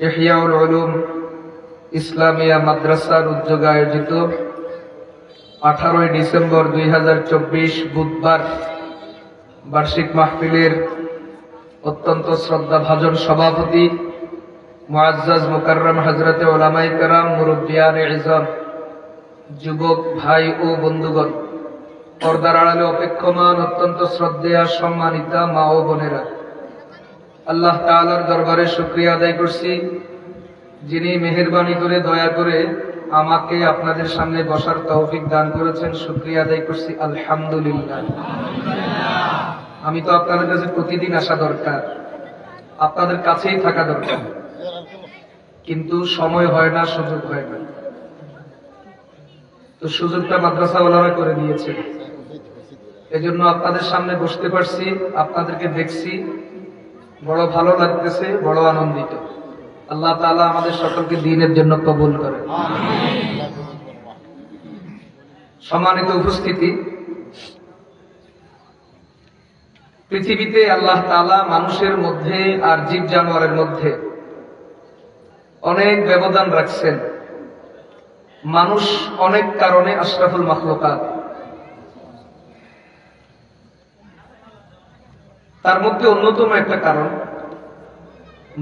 ইহইয়াউল উলুম ইসলামিয়া মাদ্রাসার উদ্যোগে আয়োজিত 18 ডিসেম্বর 2024 বুধবার বার্ষিক মাহফিলের অত্যন্ত শ্রদ্ধাভাজন সভাপতি মুআজ্জাজ মুকাররম হযরতে উলামায়ে কেরাম, মুরব্বিয়ানে ইজম, যুবক ভাই ও বন্ধুগণ, পর্দার আড়ালে অপেক্ষমান অত্যন্ত শ্রদ্ধেয়া সম্মানিতা মা ও বোনেরা, আল্লাহ তাআলার দরবারে শুকরিয়া আদায় করছি, যিনি মেহেরবানি করে দয়া করে আমাকে আপনাদের সামনে বসার তৌফিক দান করেছেন। শুকরিয়া আদায় করছি আলহামদুলিল্লাহ। আমি তো আপনাদের কাছে প্রতিদিন আসা দরকার, আপনাদের কাছেই থাকা দরকার, কিন্তু সময় হয় না, সুযোগ হয় না। তো সুযোগটা মাদ্রাসা ওলামা করে দিয়েছে, এজন্য আপনাদের সামনে বসতে পারছি, আপনাদেরকে দেখছি, বড় ভালো লাগতেছে, বড় আনন্দিত। আল্লাহ তাআলা আমাদের সকলকে দ্বীনের জন্য কবুল করেন। সম্মানিত উপস্থিতি, পৃথিবীতে আল্লাহ তাআলা মানুষের মধ্যে আর জীব জানোয়ারের মধ্যে অনেক ব্যবধান রাখছেন। মানুষ অনেক কারণে আশরাফুল মাখলুকাত, তার মধ্যে অন্যতম একটা কারণ,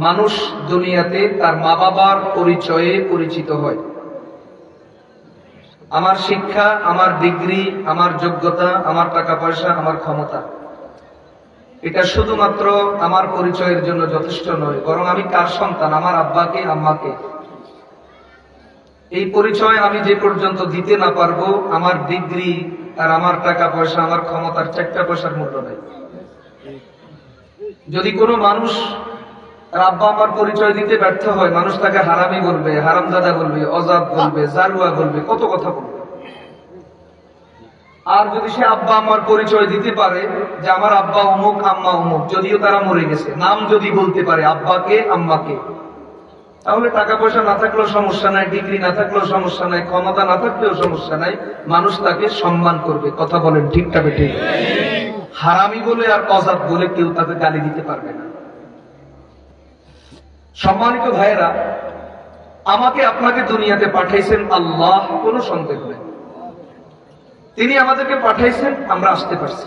মানুষ দুনিয়াতে তার মা বাবার পরিচয়ে পরিচিত হয়। আমার শিক্ষা, আমার ডিগ্রি, আমার যোগ্যতা, আমার টাকা পয়সা, আমার ক্ষমতা, এটা শুধুমাত্র আমার পরিচয়ের জন্য যথেষ্ট নয়, বরং আমি কার সন্তান, আমার আব্বাকে আম্মাকে, এই পরিচয় আমি যে পর্যন্ত দিতে না পারবো, আমার ডিগ্রি আর আমার টাকা পয়সা, আমার ক্ষমতার 4টা পয়সার মূল্য নেই। যদি কোনো মানুষ তার আব্বা আমার পরিচয় দিতে ব্যর্থ হয়, মানুষ তাকে হারামি বলবে, হারামজাদা বলবে, অজাব বলবে, জারুয়া বলবে, কত কথা বলবে। আর যদি সে আব্বা আমার পরিচয় দিতে পারে যে আমার আব্বা অমুক, আম্মা অমুক, যদিও তারা মরে গেছে, নাম যদি বলতে পারে আব্বাকে আম্মাকে, তাহলে টাকা পয়সা না থাকলেও সমস্যা নাই, ডিগ্রি না থাকলেও সমস্যা নাই, ক্ষমতা না থাকলেও সমস্যা নাই, মানুষ তাকে সম্মান করবে। কথা বলেন ঠিক না বেঠিক? হারামি বলে আর অজাব বলে কেউ তাকে গালি দিতে পারবে না। সম্মানিত ভাইয়েরা, আমাকে আপনাকে দুনিয়াতে পাঠাইছেন আল্লাহ, কোনো সন্দেহ নেই। তিনি আমাদেরকে পাঠাইছেন, আমরা আসতে পারছি।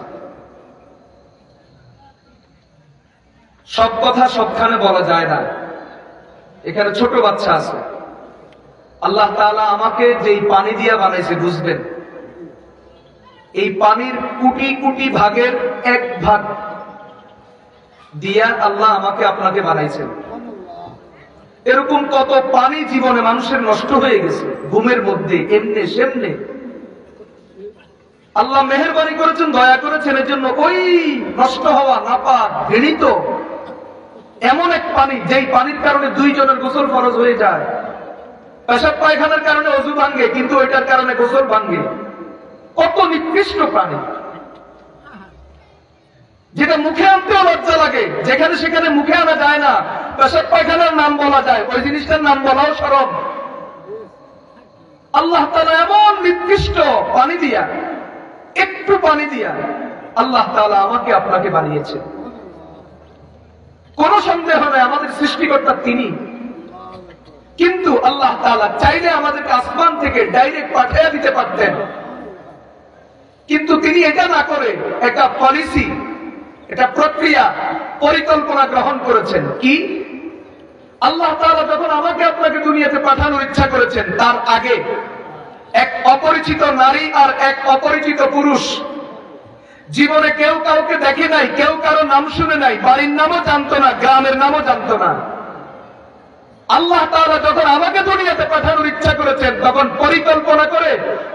সব কথা সবখানে বলা যায় না, এখানে ছোট বাচ্চা আছে। আল্লাহ তাআলা আমাকে যেই পানি দিয়া বানাইছে, বুঝবেন, এই পানির কোটি কোটি ভাগের 1 ভাগ দিয়া আল্লাহ আমাকে আপনাকে বানাইছেন। এরকম কত পানি জীবনে মানুষের নষ্ট হয়ে গেছে, ঘুমের মধ্যে, এমনে সেমনে। আল্লাহ মেহেরবানি করেছেন, দয়া করেছেন, এর জন্য ওই নষ্ট হওয়া, নাপাক, ঘৃণিত এমন এক পানি, যেই পানির কারণে 2 জনের গোসল ফরজ হয়ে যায়। পেশাব পায়খানার কারণে ওযু ভাঙে, কিন্তু ওইটার কারণে গোসল ভাঙে। কত নিকৃষ্ট পানি, যেটা মুখে আনতেও লজ্জা লাগে, যেখানে সেখানে মুখে আনা যায় না। পেশাব পায়খানার নাম বলা যায়, ওই জিনিসটার নাম বলাও শরম। আল্লাহ তাআলা এমন নিকৃষ্ট পানি দিয়া, একটু পানি দিয়া আল্লাহ তাআলা আমাকে আপনাকে বানিয়েছেন। কোন সন্দেহ নেই আমাদের সৃষ্টিকর্তা তিনি। কিন্তু আল্লাহ তাআলা চাইলে আমাদেরকে আসমান থেকে ডাইরেক্ট পাঠিয়ে দিতে পারতেন, কিন্তু তিনি এটা না করে একটা পলিসি, এটা প্রক্রিয়া, পরিকল্পনা গ্রহণ করেছেন। কি? আল্লাহ তাআলা যখন আমাকে আপনাকে দুনিয়াতে পাঠানোর ইচ্ছা করেছেন, তার আগে এক অপরিচিত নারী আর এক অপরিচিত পুরুষ, জীবনে কেউ কাউকে দেখে নাই, কেউ কারো নাম শুনে নাই, বাড়ির নামও জানতো না, গ্রামের নামও জানতো না। আল্লাহ তাআলা যখন আমাকে দুনিয়াতে পাঠানোর ইচ্ছা করেছেন, তখন পরিকল্পনা করে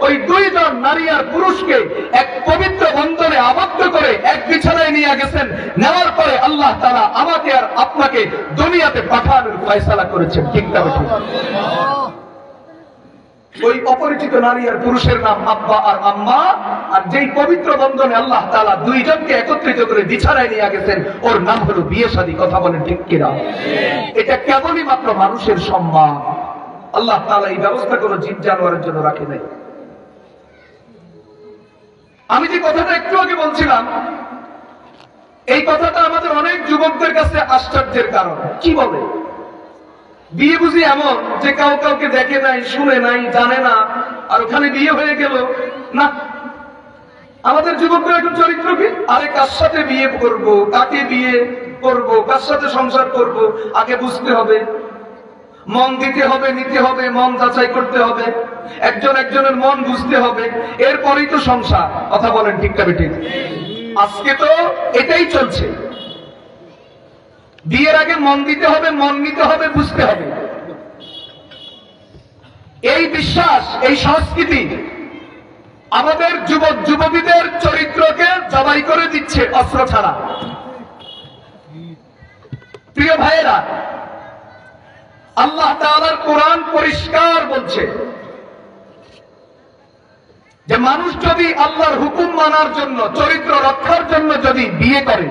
ওই 2 জন নারী আর পুরুষকে এক পবিত্র বন্ধনে আবদ্ধ করে এক বিছানায় নিয়ে গেছেন। নেওয়ার পরে আল্লাহ তাআলা আমাকে আর আপনাকে দুনিয়াতে পাঠানোর ফয়সালা করেছেন। ঠিক না বেঠিক? ওই অপরিচিত নারী আর পুরুষের নাম আব্বা আর আম্মা, আর যেই পবিত্র বন্ধনে আল্লাহ তাআলা 2 জনকে একত্রিত করে বিছানায় নিয়ে গেছেন, ওর নাম হলো বিয়ে শাদী। কথা বলেন ঠিক কিনা? এটা কেবলই মাত্র মানুষের সম্মান। আল্লাহ তাআলা এই ব্যবস্থা কোনো জীব জানোয়ারের জন্য রাখে নাই। আমি যে কথাটা একটু আগে বলছিলাম, এই কথাটা আমাদের অনেক যুবকদের কাছে আশ্চর্যের কারণ। কি বলে বিয়ে বুঝি এমন যে কাউকে দেখে নাই, শুনে নাই, জানে না, আর ওখানে বিয়ে হয়ে গেল না। আমাদের যুবকরা এখন চরিত্র কি? আরে কার সাথে বিয়ে করব, কাকে বিয়ে করব, কার সাথে সংসার করব, আগে বুঝতে হবে, মন দিতে হবে, নিতে হবে, মন যাচাই করতে হবে, একজনের মন বুঝতে হবে, এরপরেই তো সংসার। কথা বলেন ঠিক না বেঠিক? আজকে তো এটাই চলছে। বিয়ের আগে মন দিতে হবে, মন নিতে হবে, বুঝতে হবে। এই বিশ্বাস, এই সংস্কৃতি আমাদের যুবক যুবতীদের চরিত্রকে জবাই করে দিচ্ছে অস্ত্র ছাড়া। প্রিয় ভাইয়েরা, আল্লাহ তাআলার কোরআন পরিষ্কার বলছে যে মানুষ যদি আল্লাহর হুকুম মানার জন্য, চরিত্র রক্ষার জন্য যদি বিয়ে করে,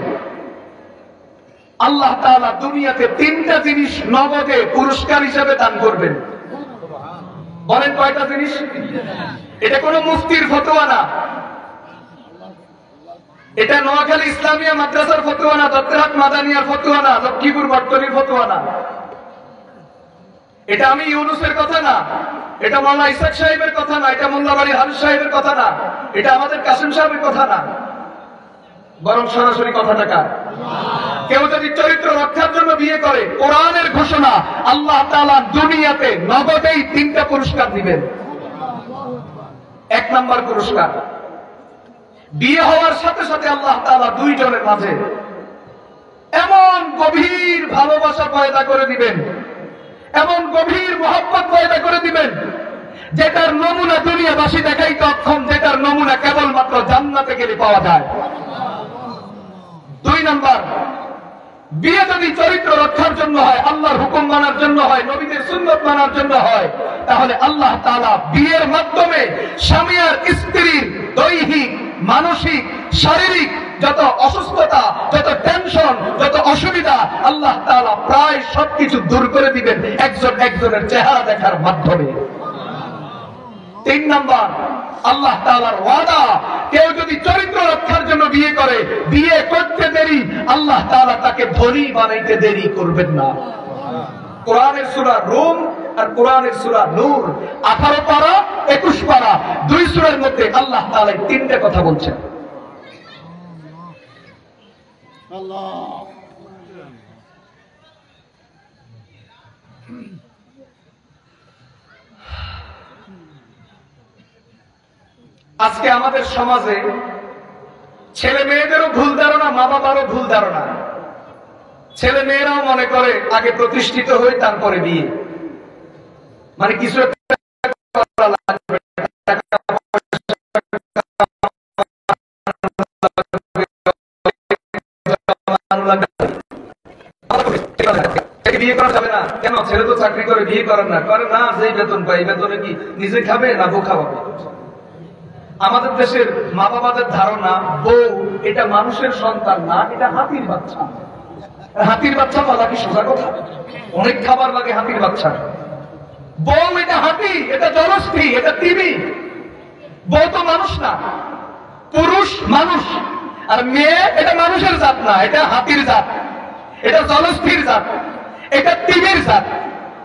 আল্লাহ তাআলা দুনিয়াতে 3টা জিনিস নগদে পুরস্কার হিসেবে দান করবেন। বলেন কয়টা জিনিস? এটা কোন মুফতির ফতোয়া না, এটা নোয়াখালী ইসলামিয়া মাদ্রাসার ফতোয়া না, দত্তহাট মাদানিয়ার ফতোয়া না, লক্ষ্মীপুর বটতলীর ফতোয়া না, এটা আমি ইউনুসের কথা না, এটা মাওলানা ইসাক সাহেবের কথা না, এটা মোল্লাবাড়ির হারুন সাহেবের কথা না, এটা আমাদের কাসেম সাহেবের কথা না, বরং সরাসরি কথাটা কার? কেউ যদি চরিত্র রক্ষার জন্য বিয়ে করে, কোরআনের ঘোষণা, আল্লাহ তাআলা দুনিয়াতে নগদেই 3টা পুরস্কার দিবেন। 1 নম্বর পুরস্কার, বিয়ে হওয়ার সাথে সাথে আল্লাহ তাআলা 2 জনের মাঝে এমন গভীর ভালোবাসা পয়দা করে দিবেন, এমন গভীর মহব্বত পয়দা করে দিবেন, যেটার নমুনা দুনিয়াবাসী দেখাইতে অক্ষম, যেটার নমুনা কেবলমাত্র জান্নাতে গেলে পাওয়া যায়। 2 নম্বর, বিয়ে যদি চরিত্র রক্ষার জন্য হয়, আল্লাহর হুকুম মানার জন্য হয়, নবীদের সুন্নত মানার জন্য হয়, তাহলে আল্লাহ তাআলা বিয়ের মাধ্যমে স্বামী আর স্ত্রীর দৈহিক, মানসিক, শারীরিক যত অসুস্থতা, যত টেনশন, যত অসুবিধা, আল্লাহ তাআলা প্রায় সবকিছু দূর করে দিবেন একজনের চেহারা দেখার মাধ্যমে। 3 নম্বর, আল্লাহ তাআলার ওয়াদা, কেউ যদি চরিত্র রক্ষার জন্য বিয়ে করে, বিয়ে করতে দেরি, আল্লাহ তাআলা তাকে ধনী বানাইতে দেরি করবেন না। কোরআনের সূরা রুম আর কোরআনের সূরা নূর 18 পারা 21 পারা 2 সূরার মধ্যে আল্লাহ তাআলা 3টা কথা বলছেন। আজকে আমাদের সমাজে ছেলে মেয়েদেরও ভুল ধারণা, মা বাবারও ভুল ধারণা। ছেলে মেয়েরাও মনে করে আগে প্রতিষ্ঠিত হই তারপরে বিয়ে, মানে কিছু বিয়ে করা যাবে না কেন? ছেলে তো চাকরি করে, বিয়ে করেন না? করে না, যে বেতন পাই, বেতনে কি নিজে খাবে না বউ খাওয়াবে? আমাদের দেশের মা বাবাদের ধারণা, বউ এটা মানুষের সন্তান না, এটা হাতির বাচ্চা। হাতির বাচ্চা পালা কি সোজা কথা? অনেক খাবার লাগে হাতির বাচ্চা। বউ এটা হাতি, এটা জলস্থি, এটা তিমি। বউ তো মানুষ না, পুরুষ মানুষ। আর মেয়ে এটা মানুষের জাত না, এটা হাতির জাত, এটা জলস্থির জাত, এটা তিমির জাত।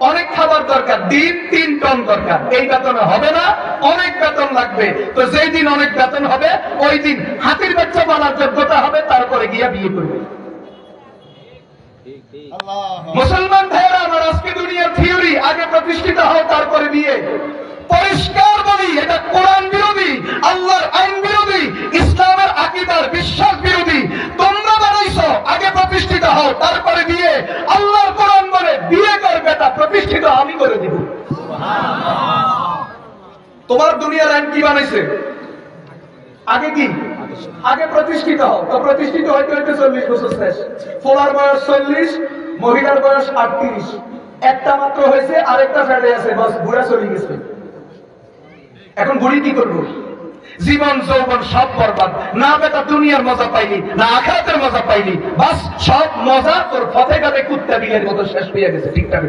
অনেক খাবার দরকার, দিন 3 টন দরকার। এই বেতনে হবে না, অনেক বেতন লাগবে। তো যেই দিন অনেক বেতন হবে, ওই দিন হাতির বাচ্চা পালার যোগ্যতা হবে, তারপরে গিয়া বিয়ে করবে। মুসলমান ভাইয়েরা আমার, আজকে দুনিয়ার থিওরি, আগে প্রতিষ্ঠিত হও তারপরে বিয়ে। পরিষ্কার বলি, এটা কোরআন বিরোধী, আল্লাহর আইন বিরোধী, ইসলামের আকীদার বিশ্বাস বিরোধী। তোমরা বানাইছো আগে প্রতিষ্ঠিত হও তারপরে বিয়ে। আল্লাহর কোরআন বলে বিয়ে কর বেটা, প্রতিষ্ঠিত আমি করে দিব। তোমার দুনিয়ার আইন কি বানাইছে? আগে কি? আগে প্রতিষ্ঠিত হও। তো প্রতিষ্ঠিত হইতে হইতে 40 বছর শেষ। ফোলার বয়স 40, মহিলার বয়স 38। একটা মাত্র হয়েছে, আরেকটা ফেলে আছে, বাস বুড়া চলে গেছে। এখন বুড়ি কি করবো? জীবন যৌবন সব বরবাদ। না বেটা দুনিয়ার মজা পাইলি, না আখিরাতের মজা পাইলি, বাস সব মজা তোর পথে ঘাটে কুত্তা বিলের মতো শেষ হয়ে গেছে। ঠিকঠাক?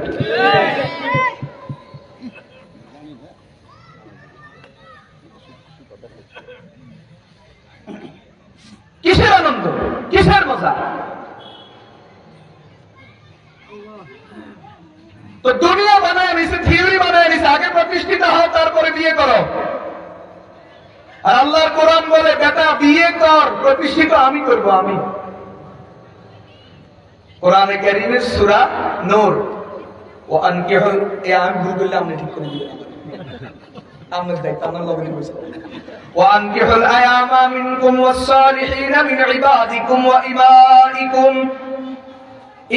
কিসের আনন্দ, কিসের মজা? তো দুনিয়া বানায় নিছে, থিওরি বানায় নিছে, আগে প্রতিষ্ঠিত হও তারপরে বিয়ে করো। আর আল্লাহর কোরআন বলে বেটা বিয়ে কর, প্রতিষ্ঠিত আমি করব। আমি কোরআনে কারীমের সূরা নূর ও আনকিহুল, আমি ভুল বললে আপনি ঠিক করে দিবেন, আমার দায়িত্ব, আমার লবণী বলছে وأنكحوا الأيام منكم والصالحين من عبادكم وإمائكم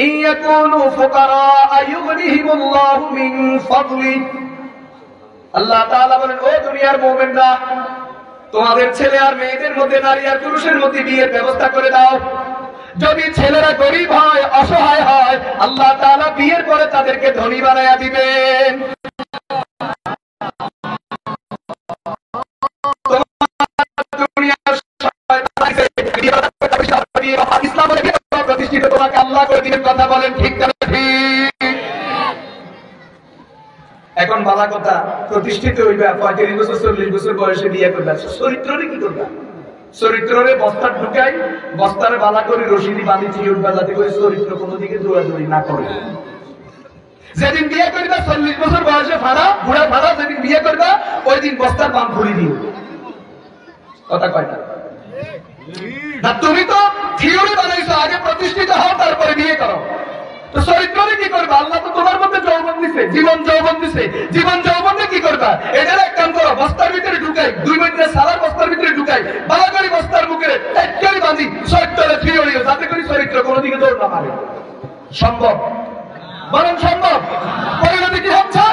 إن يكونوا فقراء يغنيهم الله من فضله। আল্লাহ তাআলা বলেন, ও দুনিয়ার মুমিনরা, তোমাদের ছেলে আর মেয়েদের মধ্যে, নারী আর পুরুষের মধ্যে বিয়ের ব্যবস্থা করে দাও। যদি ছেলেরা গরিব হয়, অসহায় হয়, আল্লাহ তাআলা বিয়ের পরে তাদেরকে ধনী বানায়া দিবেন। প্রতিষ্ঠিত তোমাকে আল্লাহ করে দিবেন। কথা বলেন ঠিক না ঠিক? এখন বালা কথা, প্রতিষ্ঠিত হইবা 35 বছর 40 বছর বয়সে বিয়ে করবা, চরিত্রে কি করবা? চরিত্রে বস্তা ঢুকাই, বস্তারে বালা করে রশিদি বাঁধি চিউট বাজাতে করে চরিত্র কোনো দিকে দৌড়াদৌড়ি না করে। যেদিন বিয়ে করবা 40 বছর বয়সে ফাড়া, বুড়া ফাড়া, যেদিন বিয়ে করবা ওই দিন বস্তার বাম খুলি দিও। কথা কয়টা? না, তুমি তো থিওরি বানাইছো, আগে প্রতিষ্ঠিত হও তারপরে বিয়ে করো। তো চরিত্রে কি করবা? আল্লাহ তো তোমার মধ্যে যৌবন দিছে, জীবন যৌবন দিছে, জীবন যৌবনে কি করবা? এটার এক কাম করো, বস্তার ভিতরে ঢুকাই, 2 মিনিটে সালার বস্তার ভিতরে ঢুকাই, ভালো করে বস্তার মুখে টাইট করে বাঁধি, চরিত্রে থিওরি, যাতে করে চরিত্র কোনো দিকে দৌড় না মারে। সম্ভব? বরং সম্ভব। পরিণতি কি হচ্ছে?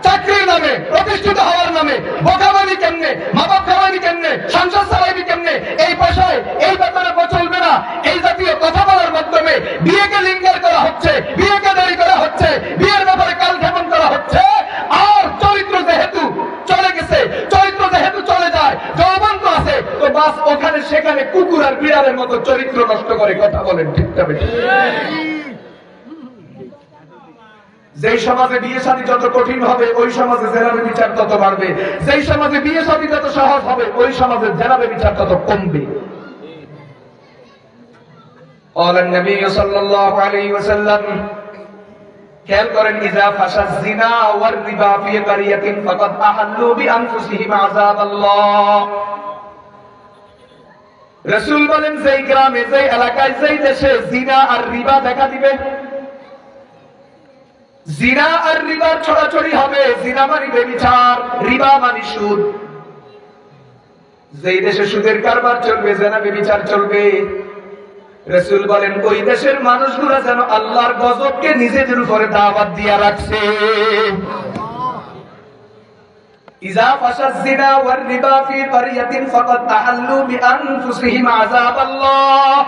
চাকরির নামে, প্রতিষ্ঠিত হওয়ার নামে বোকাবানি কেমনে, মা বাপ খাওয়ানি কেমনে, সংসার চালাইবি কেমনে, এই পেশায় এই ব্যাপারে চলবে না, এই জাতীয় কথা বলার মাধ্যমে বিয়েকে লিঙ্গার করা হচ্ছে, বিয়েকে দেরি করা হচ্ছে, বিয়ের ব্যাপারে কালক্ষেপণ করা হচ্ছে। আর চরিত্র যেহেতু চলে গেছে, চরিত্র যেহেতু চলে যায়, যৌবন তো আছে, তো বাস ওখানে সেখানে কুকুর আর বিড়ালের মতো চরিত্র নষ্ট করে। কথা বলেন ঠিক তবে? যেই সমাজে বিয়ে শাদী যত কঠিন হবে, ওই সমাজে জেনাবে বিচার তত বাড়বে। যেই সমাজে বিয়ে শাদী যত সহজ হবে, ওই সমাজে জেনাবে বিচার তত কমবে। قال النبي صلى الله عليه وسلم, খেয়াল করেন, ইজা ফাশা যিনা ওয়ার রিবা ফি কারিয়াতিন ফাকাদ আহাল্লু বিআনফুসিহিম আযাবাল্লাহ। রাসূল বলেন, যেই গ্রামে, যেই এলাকায়, যেই দেশে জিনা আর রিবা দেখা দিবে, জিনা আর রিবার ছড়াছড়ি হবে, জিনা মানে ব্যভিচার, রিবা মানে সুদ, যেই দেশে সুদের কারবার চলবে, জিনা ব্যভিচার চলবে, রাসূল বলেন ওই দেশের মানুষগুলো যেন আল্লাহর গজবকে নিজেদের উপরে দাওয়াত দিয়া রাখছে। ইজা ফাশা যিনা ওয়ার রিবা ফি কারিয়াতিন ফাকাদ আহাল্লু বিআনফুসিহিম আযাবাল্লাহ।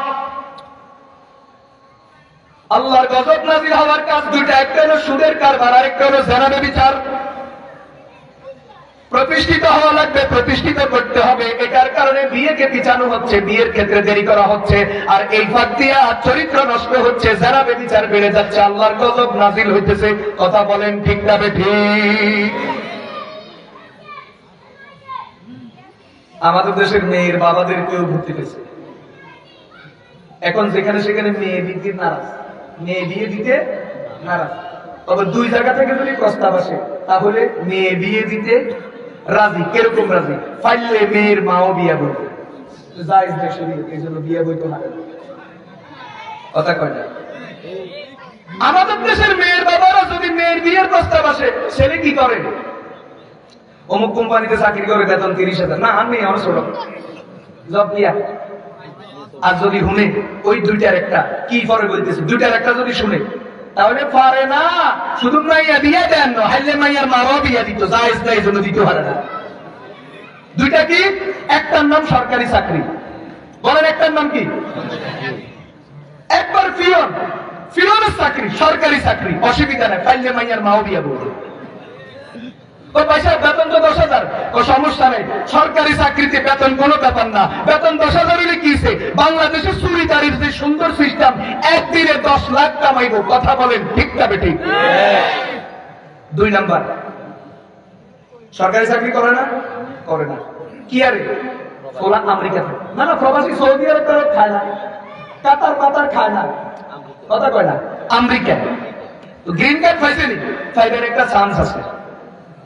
আল্লাহর গজব নাযিল হওয়ার কাজ দুইটা, একটা হলো সুদের কারবার, আরেকটা হলো জিনা ব্যভিচার। প্রতিষ্ঠিত হওয়া লাগবে, প্রতিষ্ঠিত করতে হবে। এটার কারণে বিয়েকে পিছানো হচ্ছে, বিয়ের ক্ষেত্রে দেরি করা হচ্ছে, আর এই ফাঁক দিয়া চরিত্র নষ্ট হচ্ছে, জিনা ব্যভিচার বেড়ে যাচ্ছে, আল্লাহর গজব নাযিল হইতেছে। কথা বলেন ঠিক না ঠিক? আমাদের দেশের মেয়ের বাবাদের কেউ ভর্তি পেয়েছে, এখন যেখানে সেখানে মেয়ে দিতে নারাজ, মেয়ে বিয়ে দিতে নারাজ। তবে 2 জায়গা থেকে যদি প্রস্তাব আসে, তাহলে মেয়ে বিয়ে দিতে রাজি। কিরকম রাজি? ফাইলে মেয়ের মাও বিয়ে বলবে, জায়েজ না শরীয়ত, এই জন্য বিয়ে বইতে না। কথা কয় না? আমাদের দেশের মেয়ের বাবারা যদি মেয়ের বিয়ের প্রস্তাব আসে, ছেলে কি করে? অমুক কোম্পানিতে চাকরি করে, বেতন 30,000। না, আমি আমার ছোট জব দিয়া। আর যদি শুনে ওই 2টার একটা, কি পরে বলতেছে, 2টার একটা যদি শুনে, তাহলে পারে না। শুধু মাইয়া বিয়ে দেন না, হাইলে মাইয়ার মারাও বিয়ে দিত, জায়েজ না, এই জন্য দিতে পারে না। 2টা কি? একটার নাম সরকারি চাকরি, বলেন একটার নাম কি? একবার পিয়ন, পিয়নের চাকরি, সরকারি চাকরি, অসুবিধা নাই, ফাইলে মাইয়ার মাও বিয়ে বলবে। পয়সা বেতন তো 10,000, সমস্যা নেই, সরকারি চাকরিতে বেতন কোনো ব্যাপার না। বেতন 10,000 হলে কিছে? বাংলাদেশের চুরিদারির যে সুন্দর সিস্টেম, একদিনে 10 লাখ কামাইব। কথা বলেন ঠিক না বেঠিক? 2 নাম্বার, সরকারি চাকরি করে না, করে না। কি আরে ওলা আমেরিকাতে, না না, প্রবাসী সৌদি আরব খায় না, কাতার পাতার খায় না। কথা কয় না? আমেরিকা তো গ্রিন কার্ড পাইছেনি, ফাইবার একটা চান্স আছে।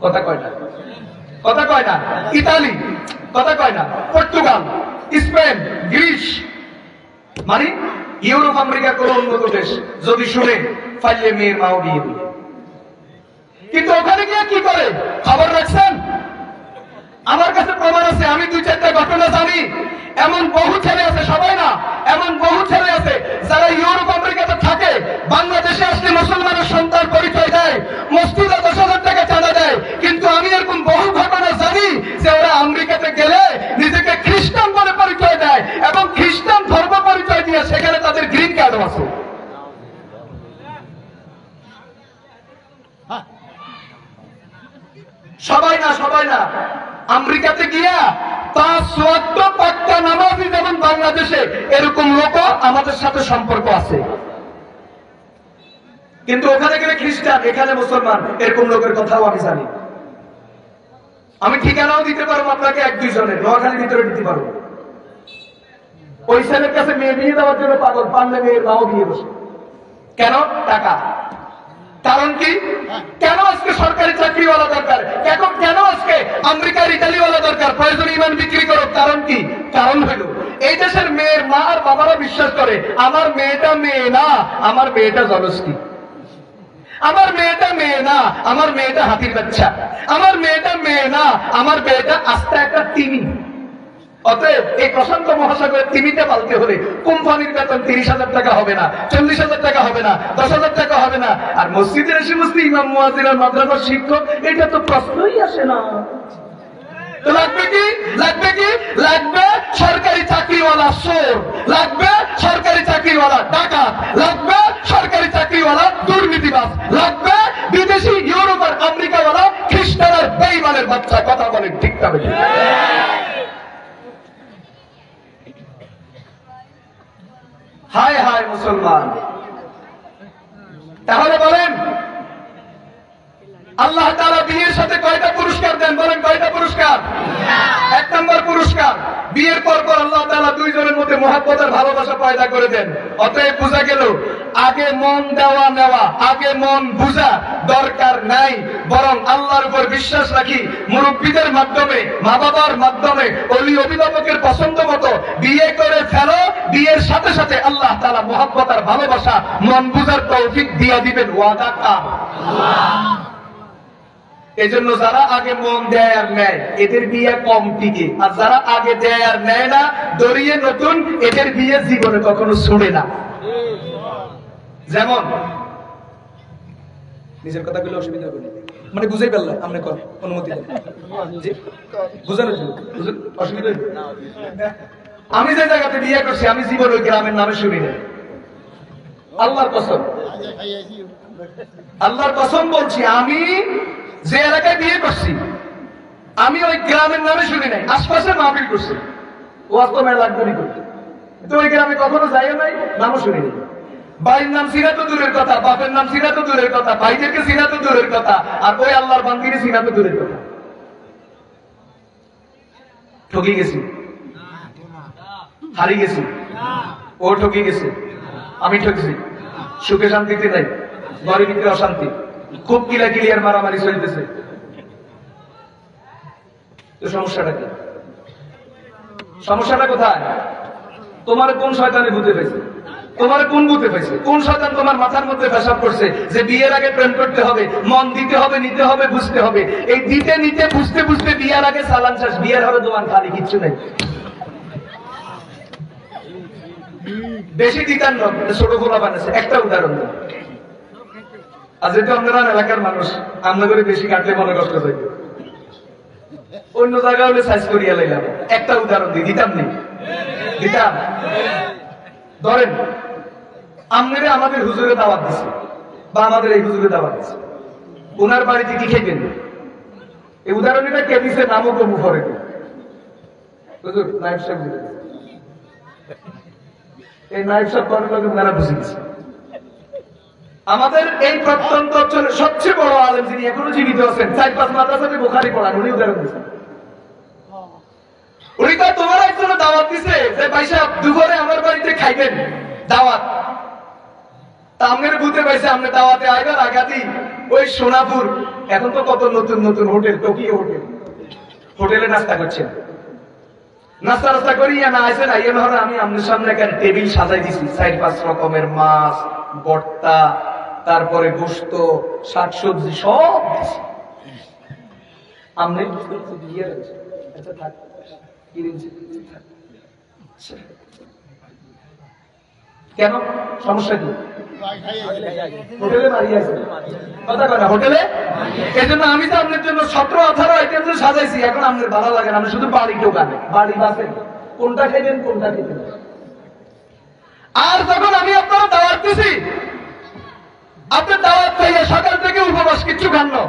কথা কয় না, কথা কয় না। ইতালি, কথা কয় না। পর্তুগাল, স্পেন, গ্রিস, মানে ইউরোপ আমেরিকার কোন উন্নত দেশ যদি শুনে ফাইলে মেয়ের মাও বিয়ে দিবে। কিন্তু ওখানে গিয়ে কি করে খবর রাখছেন? আমার কাছে প্রমাণ আছে, আমি 2-4টা ঘটনা জানি। এমন বহু ছেলে আছে, সবাই না, এমন বহু ছেলে আছে যারা ইউরোপ আমেরিকাতে থাকে, বাংলাদেশে আসলে মুসলমানের সন্তান পরিচয় দেয়, মসজিদে 10,000 টাকা চাঁদা দেয়। কিন্তু আমি এরকম বহু ঘটনা জানি যে ওরা আমেরিকাতে গেলে নিজেকে খ্রিস্টান বলে পরিচয় দেয় এবং খ্রিস্টান ধর্ম পরিচয় দিয়ে সেখানে তাদের গ্রিন কার্ডও আছে। সবাই না, সবাই না। আমেরিকাতে গিয়া 5 ওয়াক্ত পাক্কা নামাজি যেমন বাংলাদেশে, এরকম লোক আমাদের সাথে সম্পর্ক আছে। কিন্তু ওখানে গেলে খ্রিস্টান, এখানে মুসলমান, এরকম লোকের কথাও আমি জানি। আমি ঠিকানাও দিতে পারবো আপনাকে 1-2 জনের, নোয়াখালীর ভিতরে দিতে পারবো। ওই ছেলের কাছে মেয়ে বিয়ে দেওয়ার জন্য পাগল, পারলে মেয়ের মাও বিয়ে বসে। কেন? টাকা। কারণ কি? কেন আজকে সরকারি চাকরিওয়ালা দরকার? কেন আজকে আমেরিকার ইতালিওয়ালা দরকার? প্রয়োজন ইমান বিক্রি করো। কারণ কি? কারণ হইল এই দেশের মেয়ের মা আর বাবারা বিশ্বাস করে আমার মেয়েটা মেয়ে না, আমার মেয়েটা জলস্কি, আমার মেয়েটা মেয়ে না, আমার মেয়েটা হাতির বাচ্চা, আমার মেয়েটা মেয়ে না, আমার মেয়েটা আস্তে একটা তিমি। অতএব এই প্রশান্ত মহাসাগরের তিমিতে পালতে হলে কোম্পানির বেতন 30,000 টাকা হবে না, 40,000 টাকা হবে না, 10,000 টাকা হবে না। আর মসজিদের এসে মুসলিম ইমাম মুয়াজ্জিন আর মাদ্রাসার শিক্ষক, এটা তো প্রশ্নই আসে না। তো লাগবে কি? লাগবে কি? লাগবে সরকারি চাকরিওয়ালা চোর, লাগবে সরকারি চাকরিওয়ালা ডাকাত, লাগবে সরকারি চাকরিওয়ালা দুর্নীতিবাজ, লাগবে বিদেশি ইউরোপ আর আমেরিকাওয়ালা খ্রিস্টান আর বেঈমানের বাচ্চা। কথা বলেন ঠিক তবে? হায় হায় মুসলমান। তাহলে বলেন আল্লাহ তাআলা বিয়ের সাথে কয়টা পুরস্কার দেন? বলেন কয়টা পুরস্কার? 1 নম্বর পুরস্কার, বিয়ের পর আল্লাহ তাআলা 2 জনের মধ্যে মহব্বত আর ভালোবাসা পয়দা করে দেন। অতএব বোঝা গেল আগে মন দেওয়া নেওয়া, আগে মন বুঝা দরকার নাই, বরং আল্লাহর উপর বিশ্বাস রাখি মুরব্বীদের মাধ্যমে, মা বাবার মাধ্যমে, ওলি অভিভাবকের পছন্দ মতো বিয়ে করে ফেলো। বিয়ের সাথে সাথে আল্লাহ তাআলা মহব্বত আর ভালোবাসা, মন বুঝার তৌফিক দিয়ে দিবেন। ওয়াদা কার? আল্লাহ। এজন্য যারা আগে মন দেয় আর নেয় এদের বিয়ে কম টিকে, আর যারা আগে দেয় আর নেয় না দড়িয়ে নতুন, এদের বিয়ে জীবনে কখনো ছুড়ে না। যেমন নিজের কথা বলে অসুবিধা হবে, মানে বুঝাই পারলে আপনি অনুমতি দেন, বুঝানো অসুবিধা। আমি যে জায়গাতে বিয়ে করছি আমি জীবন ওই গ্রামের নামে শুনি না। আল্লাহর কসম, আল্লাহর কসম বলছি, আমি যে এলাকায় বিয়ে করছি আমি ওই গ্রামের নামে শুনি নাই। আশপাশে মাহফিল করছি, ওয়াজ তো মেলা লাগবে করতে, তো ওই গ্রামে কখনো যাইও নাই, নামও শুনি নাই। ভাইয়ের নাম চিনা তো দূরের কথা, বাপের নাম চিনা তো দূরের কথা, ভাইদেরকে চিনা তো দূরের কথা, আর ওই আল্লাহর বান্দিকে চিনা তো দূরের কথা। ঠকি গেছি, হারিয়ে গেছি, ও ঠকি গেছে, আমি ঠকছি। সুখে শান্তিতে নাই, ঘরের ভিতরে অশান্তি, খুব কিলাকিলি আর মারামারি চলতেছে। তো সমস্যাটা কি? সমস্যাটা কোথায়? তোমার কোন শয়তানে ভূতে পাইছে? তোমার কোন ভূতে পাইছে? কোন শয়তান তোমার মাথার মধ্যে পেশাব করছে যে বিয়ের আগে প্রেম করতে হবে, মন দিতে হবে, নিতে হবে, বুঝতে হবে? এই দিতে নিতে বুঝতে বুঝতে বিয়ের আগে সালান শেষ, বিয়ের হবে তোমার খালি কিচ্ছু নেই। বেশি দিতাম না, ছোট খোলা বানাচ্ছে। একটা উদাহরণ দেন, আর যেহেতু আপনারা এলাকার মানুষ, আমরা করে বেশি কাটলে মনে কষ্ট যাই, অন্য জায়গায় হলে সাইজ করিয়া লাইলাম। একটা উদাহরণ দিই, দিতাম নেই? দিতাম। ধরেন আপনারা আমাদের হুজুরে দাওয়াত দিচ্ছে, বা আমাদের এই হুজুরে দাওয়াত দিচ্ছে, ওনার বাড়িতে কি খেবেন? এই উদাহরণটা কে দিচ্ছে? নামও কমু করে হুজুর নাইব সাহেব দিতে। এই নাইব সাহেব করার লোক ওনারা বুঝে দিচ্ছে। আমাদের এই প্রত্যন্ত অঞ্চলের সবচেয়ে বড় আলেম যিনি এখনো জীবিত আছেন, 4-5 মাদ্রাসাতে বুখারী পড়ান, উনি উদাহরণ দিচ্ছেন। উনি তো তোমার একজন দাওয়াত দিছে যে ভাই সাহেব দুপুরে আমার বাড়িতে খাইবেন, দাওয়াত। তা আপনার বুঝতে পাইছে আপনি দাওয়াতে আইবার আগাতি ওই সোনাপুর, এখন তো কত নতুন নতুন হোটেল, টোকিও হোটেল, হোটেলে নাস্তা করছেন। নাস্তা নাস্তা করিয়া না আসেন, আইয়া না হলে আমি আপনার সামনে একটা টেবিল সাজাই দিছি, 4-5 রকমের মাছ, ভর্তা, তারপরে গোশত, শাকসবজি সব দিছি। আপনি আচ্ছা থাক, কেন সমস্যা কি? হোটেলে মারিয়ে আছে কথা কয় না, হোটেলে। এই জন্য আমি তো আপনার জন্য 17-18 আইটেম সাজাইছি। এখন আপনার ভালো লাগে না, আমি শুধু বাড়ি ঢোকান, বাড়ি বাসেন, কোনটা খাইবেন কোনটা খেতেন। আর যখন আমি আপনারা দাওয়াত দিছি, আপনি দাওয়াত খাইয়ে সকাল থেকে উপবাস কিচ্ছু খান না,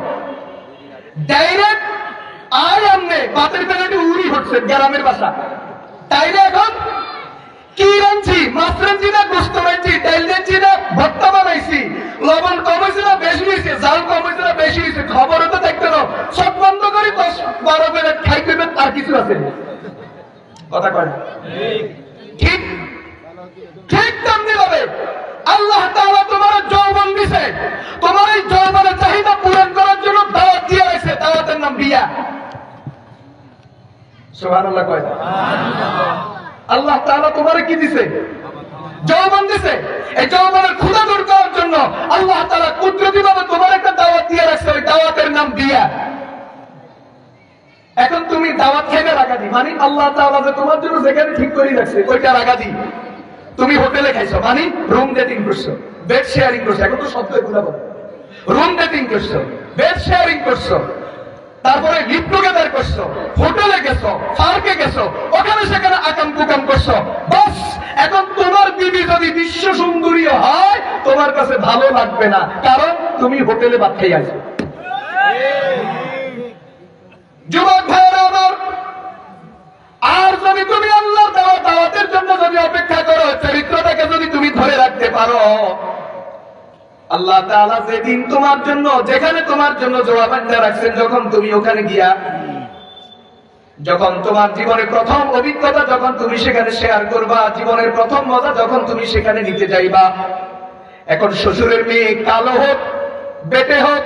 ডাইরেক্ট আর আমনে বাতের প্যাকেটে উড়ি হচ্ছেন গ্রামের বাসা। তাইলে এখন কি রাঁধছি? মাছ রাঁধছি না গোস্ত রাঁধছি, ডাইল রাঁধছি না ভর্তা বানাইছি, লবণ কম হয়েছে না বেশি হয়েছে, জাল কম হয়েছে না বেশি হয়েছে, খবরও তো দেখতে না। সব বন্ধ করে 10-12 প্লেট খাই দেবেন, আর কিছু আছে কথা কয় ঠিক ঠিক তেমনি ভাবে আল্লাহ তাআলা তোমার যৌবন দিছে, তোমার এই যৌবনের চাহিদা পূরণ করার জন্য দাওয়াত দিয়ে আছে, দাওয়াতের নাম বিয়া। সুবহানাল্লাহ কয় আল্লাহ তাআলা তোমারে কি দিছে? যৌবন দিছে। এই যৌবনের ক্ষুধা দূর করার জন্য আল্লাহ তাআলা কুদরতিভাবে তোমার একটা দাওয়াত দিয়ে রাখছে, ওই দাওয়াতের নাম বিয়া। এখন তুমি দাওয়াত খাইবে রাগাদি, মানে আল্লাহ তাআলা যে তোমার জন্য যেখানে ঠিক করে রাখছে ওইটা রাগাদি। তুমি হোটেলে খাইছো, মানে রুম ডেটিং করছো, বেড শেয়ারিং করছো, এখন তো শব্দ এগুলো বলে, রুম ডেটিং করছো, বেড শেয়ারিং করছো, তারপরে লিফট টুগেদার করছো, হোটেলে গেছো, পার্কে গেছো, ওখানে সেখানে আকাম কুকাম করছো। বাস এখন তোমার বিবি যদি বিশ্ব সুন্দরী হয়, তোমার কাছে ভালো লাগবে না, কারণ তুমি হোটেলে ভাত খাই আসো। যুবক ভাইয়েরা আমার, আর যদি তুমি আল্লাহর দেওয়া দাওয়াতের জন্য যদি অপেক্ষা করো, চরিত্রটাকে যদি তুমি ধরে রাখতে পারো, আল্লাহ তাআলা যেদিন তোমার জন্য, যেখানে তোমার জন্য জোড়াবান্ধা রাখছেন, যখন তুমি ওখানে গিয়া, যখন তোমার জীবনের প্রথম অভিজ্ঞতা যখন তুমি সেখানে শেয়ার করবা, জীবনের প্রথম মজা যখন তুমি সেখানে নিতে যাইবা, এখন শ্বশুরের মেয়ে কালো হোক, বেটে হোক,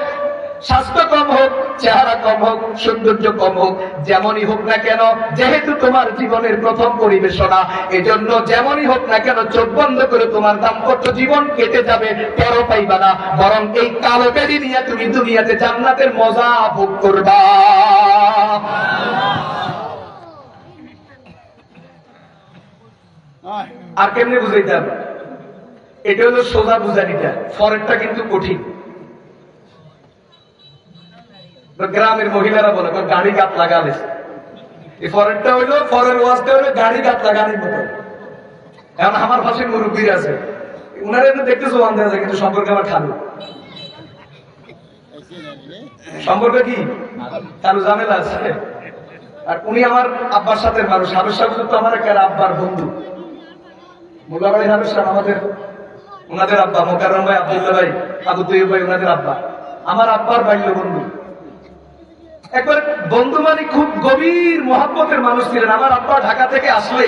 স্বাস্থ্য কম হোক, চেহারা কম হোক, সৌন্দর্য কম হোক, যেমনই হোক না কেন, যেহেতু তোমার জীবনের প্রথম পরিবেশনা, এজন্য যেমনই হোক না কেন চোখ বন্ধ করে তোমার দাম্পত্য জীবন কেটে যাবে, টেরও পাইবা না, বরং এই কালো বেড়ি নিয়ে তুমি দুনিয়াতে জান্নাতের মজা ভোগ করবা। আর কেমনে বুঝাইতাম? এটা হলো সোজা বুঝানিটা, ফরেরটা কিন্তু কঠিন। গ্রামের মহিলারা বলে গাড়ি গাত লাগালে, এই ফরেরটা হইলো, ফরের ওয়াজটা হইলো গাড়ি গাত লাগানোর মতো। এখন আমার পাশে মুরব্বী আছে, উনারা দেখতে জোয়ান দেওয়া যায়, কিন্তু সম্পর্কে আমার খালু। সম্পর্ক কি খালু, ঝামেলা আছে। আর উনি আমার আব্বার সাথে মানুষ, হাবের সাহেব তো আমার একটা আব্বার বন্ধু, মোল্লাবাড়ি হাবের সাহেব আমাদের, উনাদের আব্বা মোকাররম ভাই, আব্দুল্লাহ ভাই, আবু তৈয়ব ভাই, উনাদের আব্বা আমার আব্বার বাল্য বন্ধু। একবার বন্ধু মানে খুব গভীর মহব্বতের মানুষ ছিলেন। আমার আব্বা ঢাকা থেকে আসলে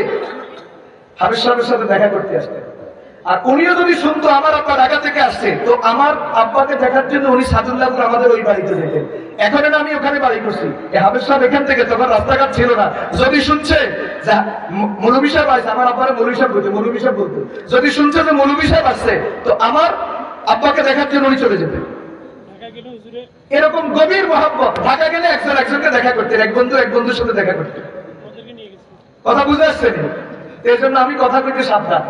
হাবিব সাহেবের সাথে দেখা করতে আসতেন, আর উনিও যদি শুনতো আমার আব্বা ঢাকা থেকে আসছে, তো আমার আব্বাকে দেখার জন্য উনি সাদুল্লাহপুর আমাদের ওই বাড়িতে যেতেন। এখন আমি ওখানে বাড়ি করছি, হাবিব সাহেব এখান থেকে, তখন রাস্তাঘাট ছিল না, যদি শুনছে যে মৌলভী সাহেব আসছে, আমার আব্বারে মৌলভী সাহেব বলতো, মৌলভী সাহেব বলতো, যদি শুনছে যে মৌলভী সাহেব আসছে, তো আমার আব্বাকে দেখার জন্য উনি চলে যেতেন। এরকম গভীর মহব্বত। ঢাকা গেলে একজন একজনকে দেখা করতেন, এক বন্ধু এক বন্ধুর সাথে দেখা করতেন। কথা বুঝে আসছেন? এই জন্য আমি কথা কইতে সাবধান।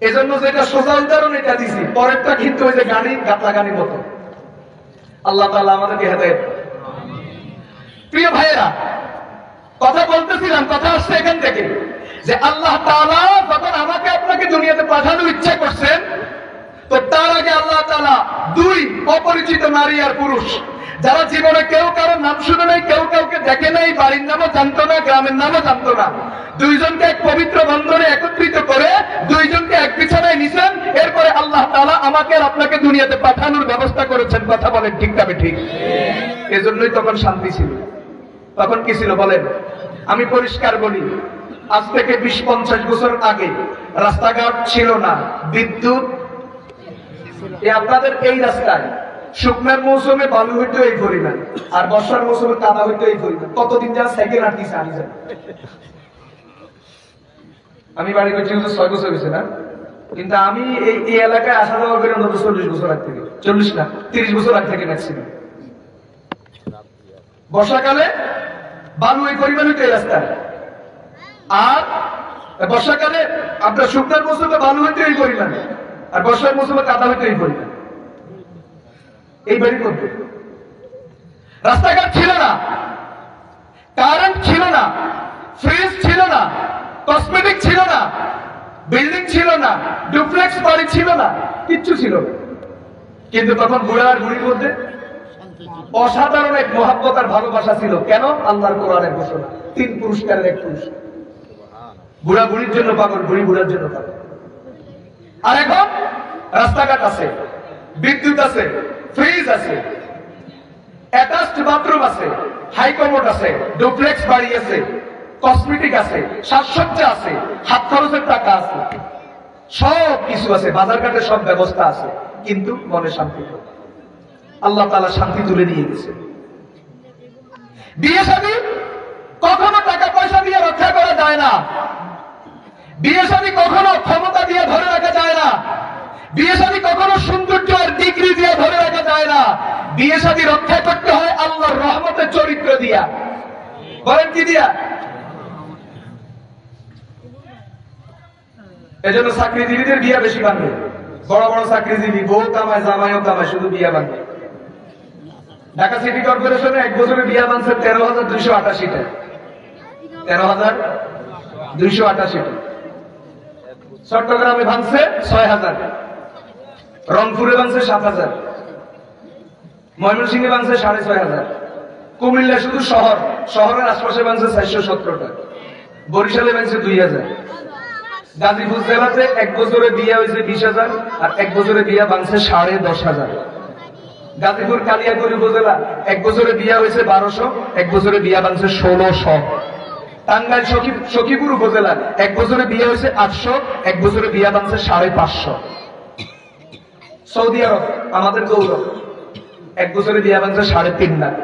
এজন্য যেটা সোজা উদাহরণ এটা দিছি, পরেরটা কিন্তু ওই যে গাড়ি গাতলা গানির মতো। আল্লাহ তাআলা আমাদেরকে হেদায়েত। প্রিয় ভাইয়েরা, কথা বলতেছিলাম, কথা আসছে এখান থেকে যে আল্লাহ তাআলা যখন আমাকে আপনাকে দুনিয়াতে পাঠানোর ইচ্ছা করছেন, তো তার আগে আল্লাহ তাআলা দুই অপরিচিত নারী আর পুরুষ, যারা জীবনে কেউ কারোর নাম শুনে নাই, কেউ কাউকে দেখে নাই, বাড়ির নামও জানতো না, গ্রামের নামও জানতো না, দুইজনকে এক পবিত্র বন্ধনে একত্রিত করে দুইজনকে এক বিছানায় নিছেন। এরপরে আল্লাহ তাআলা আমাকে আর আপনাকে দুনিয়াতে পাঠানোর ব্যবস্থা করেছেন। কথা বলেন ঠিক তবে ঠিক? এজন্যই তখন শান্তি ছিল। তখন কি ছিল বলেন? আমি পরিষ্কার বলি, আজ থেকে 20-50 বছর আগে রাস্তাঘাট ছিল না, বিদ্যুৎ। আপনাদের এই রাস্তায় শুকনার মৌসুমে বালু হইতো এই পরিমাণ, আর বর্ষার মৌসুমে কাদা হইতো এই পরিমাণ। কতদিন যা সাইকেল হাঁটতেছে আমি জানি। আমি বাড়ি করছি 6 বছর হয়েছে না, কিন্তু আমি এই এলাকায় আসা যাওয়া করে 40 বছর আগ থেকে, 40 না 30 বছর আগ থেকে ম্যাক্সিমাম। বর্ষাকালে বালু এই পরিমাণ হইতো এই রাস্তায়, আর বর্ষাকালে আপনার শুকনার মৌসুমে বালু হইতো এই পরিমাণ, আর বর্ষার মৌসুমে কাদা হইতো এই পরিমাণ। এই বাড়ির মধ্যে রাস্তাঘাট ছিল না, কারেন্ট ছিল না, ফ্রিজ ছিল না, কসমেটিক ছিল না, বিল্ডিং ছিল না, ডুপ্লেক্স বাড়ি ছিল না, কিচ্ছু ছিল না। কিন্তু তখন বুড়া আর বুড়ির মধ্যে অসাধারণ এক মহাব্বত আর ভালোবাসা ছিল। কেন? আল্লাহর কোরআনের ঘোষণা, 3 পুরস্কারের 1 পুরস্কার। বুড়া বুড়ির জন্য পাগল, বুড়ি বুড়ার জন্য পাগল। আর এখন রাস্তাঘাট আছে, বিদ্যুৎ আছে, ফ্রিজ আছে, অ্যাটাচড বাথরুম আছে, হাই কমোড আছে, ডুপ্লেক্স বাড়ি আছে, কসমেটিক আছে, সাজসজ্জা আছে, হাত খরচের টাকা আছে, সব কিছু আছে, বাজারঘাটের সব ব্যবস্থা আছে, কিন্তু মনে শান্তি নেই। আল্লাহ তাআলা শান্তি তুলে নিয়ে গেছে। বিয়ে শাদী কখনো টাকা পয়সা দিয়ে রক্ষা করা যায় না, বিয়ে শাদী কখনো ক্ষমতা দিয়ে ধরে রাখা যায় না, বিয়ে শাদী কখনো সৌন্দর্য আর ডিগ্রি দিয়ে ধরে রাখা যায় না। বিয়ে শাদী রক্ষা করতে হয় আল্লাহর রহমতের চরিত্র দিয়া। বলেন কি দিয়া? এজন্য চাকরিজীবীদের বিয়া বেশি ভাঙবে। বড় বড় চাকরিজীবী বউ কামায়, জামাইও কামায়, শুধু বিয়া ভাঙবে। ঢাকা সিটি কর্পোরেশনে 1 বছরে বিয়া ভাঙছে 13,288টা, 13,288টা। চট্টগ্রামে ভাঙছে 6,000, রংপুরে ভাঙছে 7,000, ময়মনসিংহে ভাঙছে 6,500, কুমিল্লা শুধু শহরের আশপাশে ভাঙছে 417টা, বরিশালে ভাঙছে 2,000, গাজীপুর জেলাতে 1 বছরে বিয়া হয়েছে 20,000, আর 1 বছরে বিয়া ভাঙছে 10,500। গাজীপুর কালিয়াকৈর উপজেলা 1 বছরে বিয়া হয়েছে 1200, 1 বছরে বিয়া ভাঙছে 1600। টাঙ্গাইল সখীপুর উপজেলা 1 বছরে বিয়ে হয়েছে 800, 1 বছরে বিয়া ভাঙছে 550। সৌদি আরব আমাদের গৌরব, 1 বছরে বিয়া ভাঙছে 3.5 লাখ,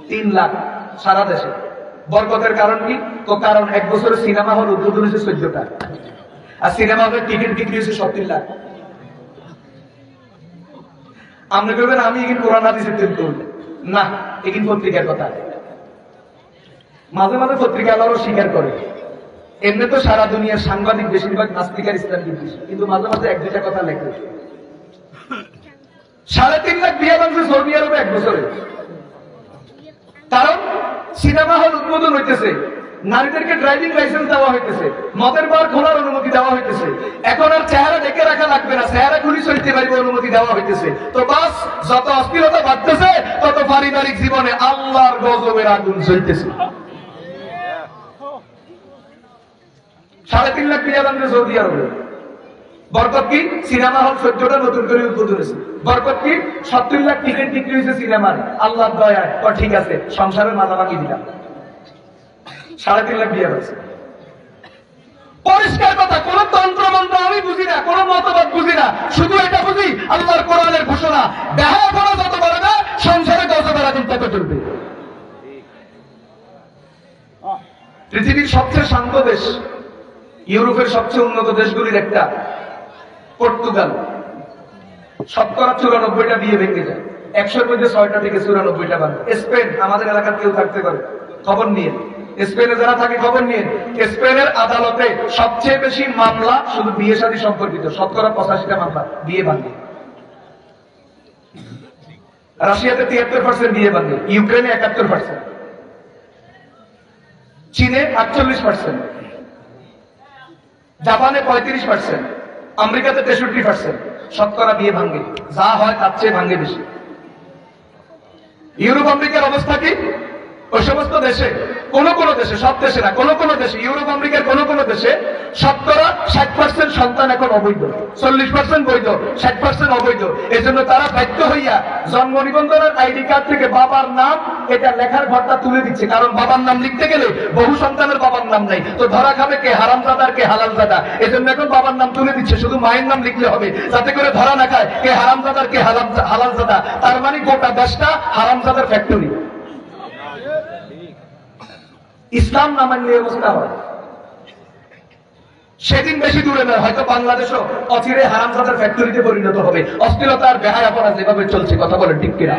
3 লাখ সারা দেশে। বরকতের কারণ কি? তো কারণ 1 বছরে সিনেমা হল উদ্বোধন হয়েছে 14টা, আর সিনেমা হলের টিকিট বিক্রি হয়েছে 70 লাখ। আপনি বলবেন আমি এখানে কোরআন হাদিসের প্রেম করব না, এখানে পত্রিকার কথা। মাঝে মাঝে পত্রিকা আলোরও স্বীকার করে। এমনি তো সারা দুনিয়ার সাংবাদিক বেশিরভাগ নাস্তিক আর ইসলাম বিদ্বেষী, কিন্তু মাঝে মাঝে 1-2টা কথা লেখে। 3.5 লাখ বিয়া ভাঙছে সৌদি আরবে 1 বছরে। কারণ সিনেমা হল উদ্বোধন হইতেছে, নারীদেরকে ড্রাইভিং লাইসেন্স দেওয়া হইতেছে, মদের বার খোলার অনুমতি দেওয়া হইতেছে। এখন আর চেহারা ঢেকে রাখা লাগবে না, চেহারা খুলি চলতে পারবে অনুমতি দেওয়া হইতেছে। তো বাস, যত অস্থিরতা বাড়তেছে তত পারিবারিক জীবনে আল্লাহর গজবের আগুন জ্বলতেছে। 3.5 লাখ বিয়া ভাঙছে সৌদি আরবে। বরকত কি? সিনেমা হল 14টা নতুন করে উদ্বোধন হয়েছে। বরকত কি? 70 লাখ টিকিট বিক্রি হয়েছে সিনেমার। আল্লাহর দয়ায় ঠিক আছে, সংসারের মাথা ভাঙিয়ে দিলাম। 3.5 লাখ বিয়ে হয়েছে। পরিষ্কার কথা, কোন তন্ত্র মন্ত্র আমি বুঝি না, কোন মতবাদ বুঝি না, শুধু এটা বুঝি আল্লাহর কোরআনের ঘোষণা। দেখা করা যত বাড়বে সংসারে গজবের আগুন তত চলবে। পৃথিবীর সবচেয়ে শান্ত দেশ, ইউরোপের সবচেয়ে উন্নত দেশগুলির একটা পর্তুগাল, 94টা বিয়ে ভেঙে যায়, 100-র মধ্যে 6টা থেকে 94টা ভাঙে। স্পেন, আমাদের এলাকার কেউ থাকতে পারে, খবর নিয়ে স্পেনে যারা থাকে খবর নিয়ে, স্পেনের আদালতে সবচেয়ে বেশি মামলা শুধু বিয়ে শাদী সম্পর্কিত, 85টা মামলা বিয়ে ভাঙে। রাশিয়াতে 73% বিয়ে ভাঙে, ইউক্রেনে 71%, চীনে 48%, জাপানে 35%, আমেরিকাতে 63%। শতকরা বিয়ে ভাঙে, যা হয় তার চেয়ে ভাঙে বেশি। ইউরোপ আমেরিকার অবস্থা কি? ওই সমস্ত দেশে কোন কোন দেশে, সব দেশে না, কোন কোন দেশে, ইউরোপ আমেরিকার কোন কোন দেশে 60% সন্তান এখন অবৈধ, 40% বৈধ, 60% অবৈধ। এজন্য তারা বাধ্য হইয়া জন্ম নিবন্ধনের আইডি কার্ড থেকে বাবার নাম এটা লেখার ঘরটা তুলে দিচ্ছে, কারণ বাবার নাম লিখতে গেলে বহু সন্তানের বাবার নাম নাই, তো ধরা খাবে কে হারামজাদা আর কে হালালজাদা। এজন্য এখন বাবার নাম তুলে দিচ্ছে, শুধু মায়ের নাম লিখলে হবে, যাতে করে ধরা না খায় কে হারামজাদা আর কে হালালজাদা। তার মানে গোটা দেশটা হারামজাদার ফ্যাক্টরি। ইসলাম না মানলে অবস্থা হয়। সেদিন বেশি দূরে নয়, হয়তো বাংলাদেশও অচিরে হারামজাদার ফ্যাক্টরিতে পরিণত হবে। অশ্লীলতার বেহায়াপনা যেভাবে চলছে, কথা বলেন ঠিক কিনা?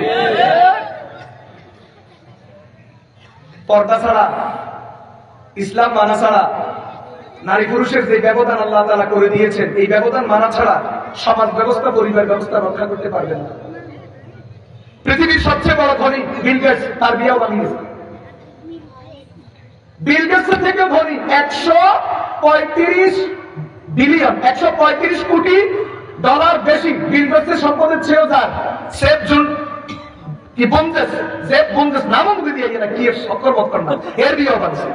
পর্দা ছাড়া, ইসলাম মানা ছাড়া, নারী পুরুষের যে ব্যবধান আল্লাহ তাআলা করে দিয়েছেন, এই ব্যবধান মানা ছাড়া সমাজ ব্যবস্থা, পরিবার ব্যবস্থা রক্ষা করতে পারবে না। পৃথিবীর সবচেয়ে বড় ধনী বিল গেটস, তার বিয়েও বানিয়েছে। বিল গেটসের থেকে ধনী 135 বিলিয়ন, 135 কোটি ডলার বেশি বিল গেটসের সম্পদের চেয়েও। যার সেফ জুন কি বন্ধেস, জেফ বন্ধেস নামও মুখে দিয়ে না, কি সকল বক্কর নাম, এর বিয়েও বানছে।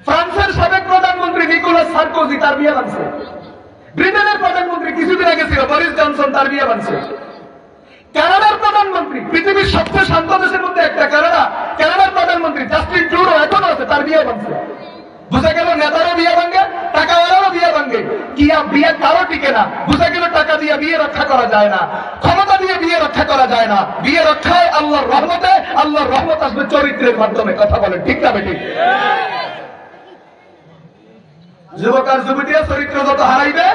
ফ্রান্সের সাবেক প্রধানমন্ত্রী নিকোলাস সার্কোজি, তার বিয়ে বানছে। ব্রিটেনের প্রধানমন্ত্রী কিছুদিন আগে ছিল বরিস জনসন, তার বিয়ে বানছে। কানাডার প্রধানমন্ত্রী, পৃথিবীর সবচেয়ে শান্ত দেশের মধ্যে একটা কানাডার প্রধানমন্ত্রী জাস্টিন ট্রুডো এখনো আছে, তার বিয়ে বানছে। বুঝা গেল নেতারও বিয়ে ভাঙ্গে, টাকাওয়ালারও বিয়ে ভাঙ্গে, কি বিয়ে কারো টিকে না। বুঝা গেল টাকা দিয়ে বিয়ে রক্ষা করা যায় না, ক্ষমতা দিয়ে বিয়ে রক্ষা করা যায় না। বিয়ে রক্ষায় আল্লাহর রহমতে, আল্লাহর রহমত আসবে চরিত্রের মাধ্যমে, কথা বলেন ঠিক না বেঠিক? যুবক আর যুবতীরা চরিত্র যত হারাইবে,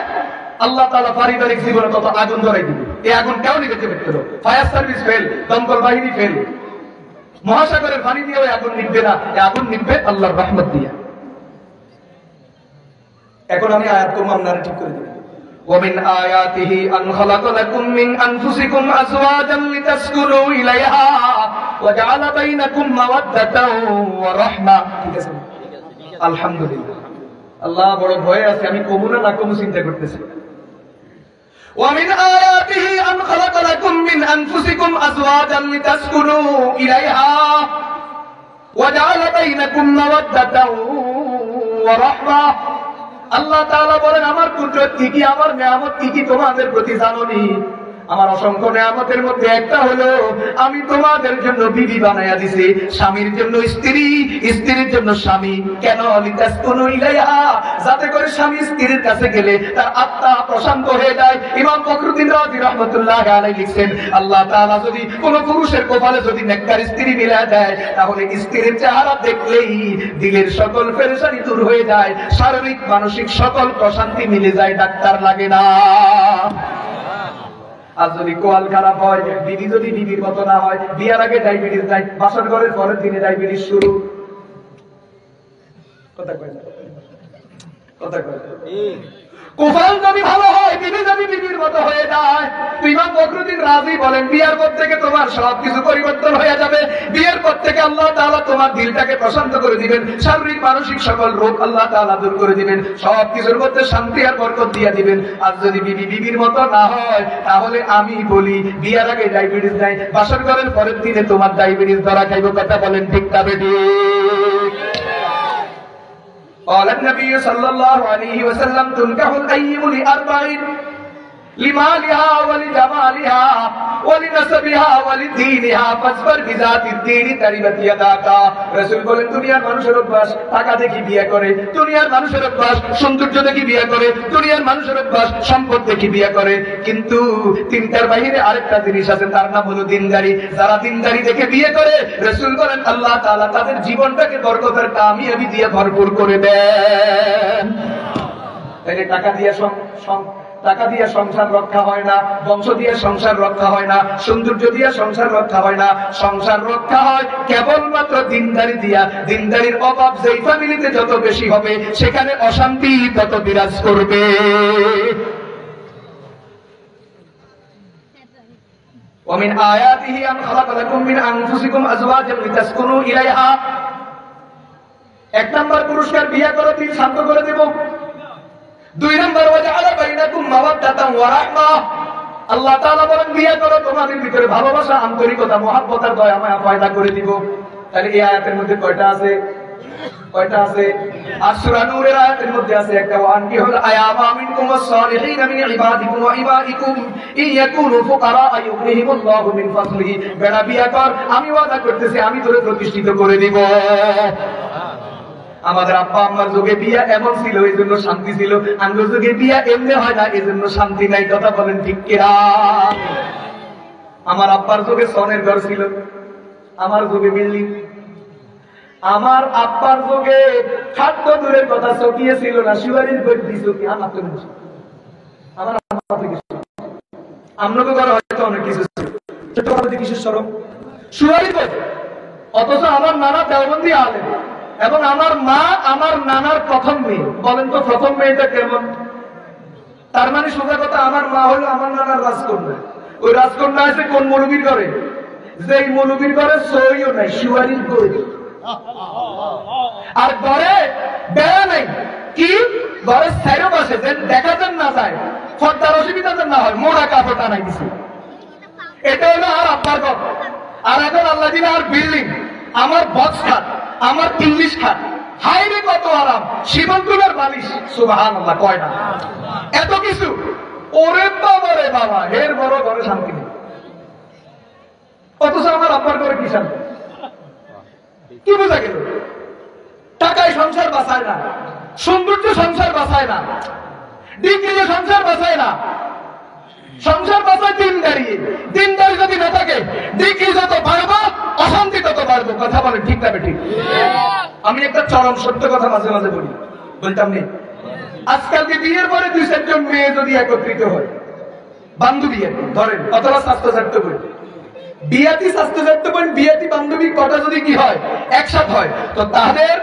আল্লাহ তাআলা পারিবারিক জীবনে তত আগুন ধরাই দিবে। এই আগুন কেউ নিতে পারত না। ফায়ার সার্ভিস ফেল, দমকল বাহিনী ফেল, মহাসাগরের পানি দিয়ে ওই আগুন নিভবে না, এই আগুন নিভবে আল্লাহর রহমত দিয়ে। এখন আমি আয়াত করব, আপনারা ঠিক করে দিবেন। ومن آياته أن خلق لكم من أنفسكم أزواجا لتسكنوا إليها وجعل بينكم مودة ورحمة। ঠিক আছে, আলহামদুলিল্লাহ। আল্লাহ বড় ভয়ে আছে, আমি কমু না কমু চিন্তা করতেছি। ومن آياته أن خلق لكم من أنفسكم أزواجا لتسكنوا إليها وجعل بينكم مودة ورحمة। আল্লাহ তাআলা বলেন, আমার কুদরত কি কি, আমার নিয়ামত কি কি তোমাদের প্রতি জানোনি? আমার অসংখ্য নিয়ামতের মধ্যে একটা হলো আমি তোমাদের জন্য বিবি বানায়া দিছি, স্বামীর জন্য স্ত্রী, স্ত্রীর জন্য স্বামী। কেন? লিতাসকুনু ইলাইহা, যাতে করে স্বামী স্ত্রীর কাছে গেলে তার আত্মা প্রশান্ত হয়ে যায়। ইমাম ফখরুদ্দিন রাজি রাহমাতুল্লাহ আলাইহি লিখছেন, আল্লাহ তাআলা যদি কোন পুরুষের কপালে যদি নেককার স্ত্রী মিলা দেয়, তাহলে স্ত্রীর চেহারা দেখলেই দিলের সকল পেরেশানি দূর হয়ে যায়, শারীরিক মানসিক সকল প্রশান্তি মিলে যায়, ডাক্তার লাগে না। আর যদি কোয়াল খারাপ হয়, বিবি যদি বিবির মতো না হয়, বিয়ার আগে ডায়াবেটিস নাই, বাসর ঘরের পরের দিনে ডায়াবেটিস শুরু। কথা কয় না, কথা কয় না। কোফাল যদি ভালো হয়, বিবি যদি বিবির মতো হয়ে যায়, ইমাম ফখরুদ্দিন রাজি বলেন, বিয়ার পর থেকে তোমার সবকিছু পরিবর্তন হয়ে যাবে। বিয়ের পর থেকে আল্লাহ তাআলা তোমার দিলটাকে প্রশান্ত করে দিবেন, শারীরিক মানসিক সকল রোগ আল্লাহ তাআলা দূর করে দিবেন, সবকিছুর মধ্যে শান্তি আর বরকত দিয়ে দিবেন। আর যদি বিবি বিবির মতো না হয়, তাহলে আমি বলি বিয়ার আগে ডায়াবেটিস নাই, বাসর ঘরের পরের দিনে তোমার ডায়াবেটিস ধরা খাইব। কথা বলেন ঠিক না বেঠিক? قال النبي صلى الله عليه وسلم تنكح الأيم لأربع: لمالها ولجمالها ولنسبها ولدينها فاصبر بذات الدين تربت يداك। রাসূল বলেন, দুনিয়ার মানুষের অভ্যাস টাকা দেখি বিয়ে করে, দুনিয়ার মানুষের অভ্যাস সৌন্দর্য দেখি বিয়ে করে, দুনিয়ার মানুষের অভ্যাস সম্পদ দেখি বিয়ে করে, কিন্তু তিনটার বাইরে আরেকটা জিনিস আছে, তার নাম হলো দিনদারি। যারা দিনদারি দেখে বিয়ে করে, রাসূল বলেন আল্লাহ তাআলা তাদের জীবনটাকে বরকতের কামিয়াবি দিয়ে ভরপুর করে দেন। তাইলে টাকা দিয়ে সংসার রক্ষা হয় না, বংশ দিয়ে সংসার রক্ষা হয় না, সৌন্দর্য দিয়ে সংসার রক্ষা হয় না। সংসার রক্ষা হয় কেবলমাত্র দিনদারি দিয়া। দিনদারির অভাব যেই ফ্যামিলিতে যত বেশি হবে, সেখানে অশান্তি তত বিরাজ করবে। ومن آياته أن خلق لكم من أنفسكم أزواجا لتسكنوا إليها। এক নম্বর পুরস্কার, বিয়ে করো, দিল শান্ত করে দেব। দুই নম্বর, ওয়াজআলা বাইনাকুম মাওয়াদ্দাতান ওয়া রাহমাহ, আল্লাহ তাআলা বলেন বিয়ে করো, তোমাদের ভিতরে ভালোবাসা, আন্তরিকতা, মহব্বত আর দয়া মায়া পয়দা করে দিব। তাহলে এই আয়াতের মধ্যে কয়টা আছে? কয়টা আছে? আর সূরা নূরের আয়াতের মধ্যে আছে একটা, ওয়ানকিহুল আয়ামা মিনকুম ওয়াস-সালিহিনা মিন ইবাদিকুম ওয়া ইমাইকুম ইয়াকুনু ফুকারা ইউগনিহিমুল্লাহু মিন ফাদলিহি। বেটা বিয়ে কর, আমি ওয়াদা করতেছি আমি তোরে প্রতিষ্ঠিত করে দিব। আমাদের আব্বা আম্মার যুগে বিয়া এমন ছিল, এই জন্য শান্তি ছিল। আমাদের যুগে বিয়া এমনি হয় না, এই জন্য শান্তি নাই। কথা বলেন ঠিক কিনা? আমার আব্বার যুগে সনের ঘর ছিল, আমার যুগে বিল্ডিং। আমার আব্বার যুগে খাদ্য দূরের কথা চকিয়ে ছিল না, শিবারির বই দিছ কি আমার তো আমার আব্বা থেকে আমনকে ঘরে হয়তো অনেক কিছু ছিল, ছোট বড় কিসের শরম শিবারির বই। অথচ আমার নানা দেওবন্দি আলেম এবং আমার মা আমার নানার প্রথম মেয়ে। বলেন তো প্রথম মেয়েটা কেমন? তার মানে সোজা কথা, আমার মা হলো আমার নানার রাজকন্যা। ওই রাজকন্যা আছে কোন মৌলবীর ঘরে? যে মৌলবীর ঘরে সইও নাই, শিবারির বই। আর ঘরে বেড়া নাই, কি ঘরের সাইরো পাশে যেন দেখা যেন না যায়, ফর্দার অসুবিধা যেন না হয়, মোড়া কাপড় টানাই দিছে। এটা হলো আর আব্বার ঘর। আর এখন আল্লাহ দিন আর বিল্ডিং, আমার বক্স খাট, আমার ইংলিশ খাট, হাইরে কত আরাম, সীমন্তুলের বালিশ, সুবহানাল্লাহ কয় না? এত কিছু। ওরে বাবা রে বাবা, এর বড় ঘরে শান্তি নেই। অথচ আমার আব্বার ঘরে কি শান্তি? কি বোঝা গেল? টাকায় সংসার বাঁচায় না, সৌন্দর্য সংসার বাঁচায় না, ডিগ্রিতে সংসার বাঁচায় না। সংসার বাঁচায় দিনদারি। দিনদারি যদি না থাকে, ডিগ্রি যত বাড়বো অশান্তি তত বাড়বো। কথা বলেন ঠিক না ঠিক? আমি একটা চরম সত্য কথা মাঝে মাঝে বলি, বলতাম নেই। আজকালকে বিয়ের পরে 2-4 মেয়ে যদি একত্রিত হয়, বান্ধবী ধরেন অথবা স্বাস্থ্য স্বার্থ বই, বিয়াতি স্বাস্থ্য স্বার্থ বই, বিয়াতি বান্ধবী কটা যদি কি হয় একসাথে হয়, তো তাদের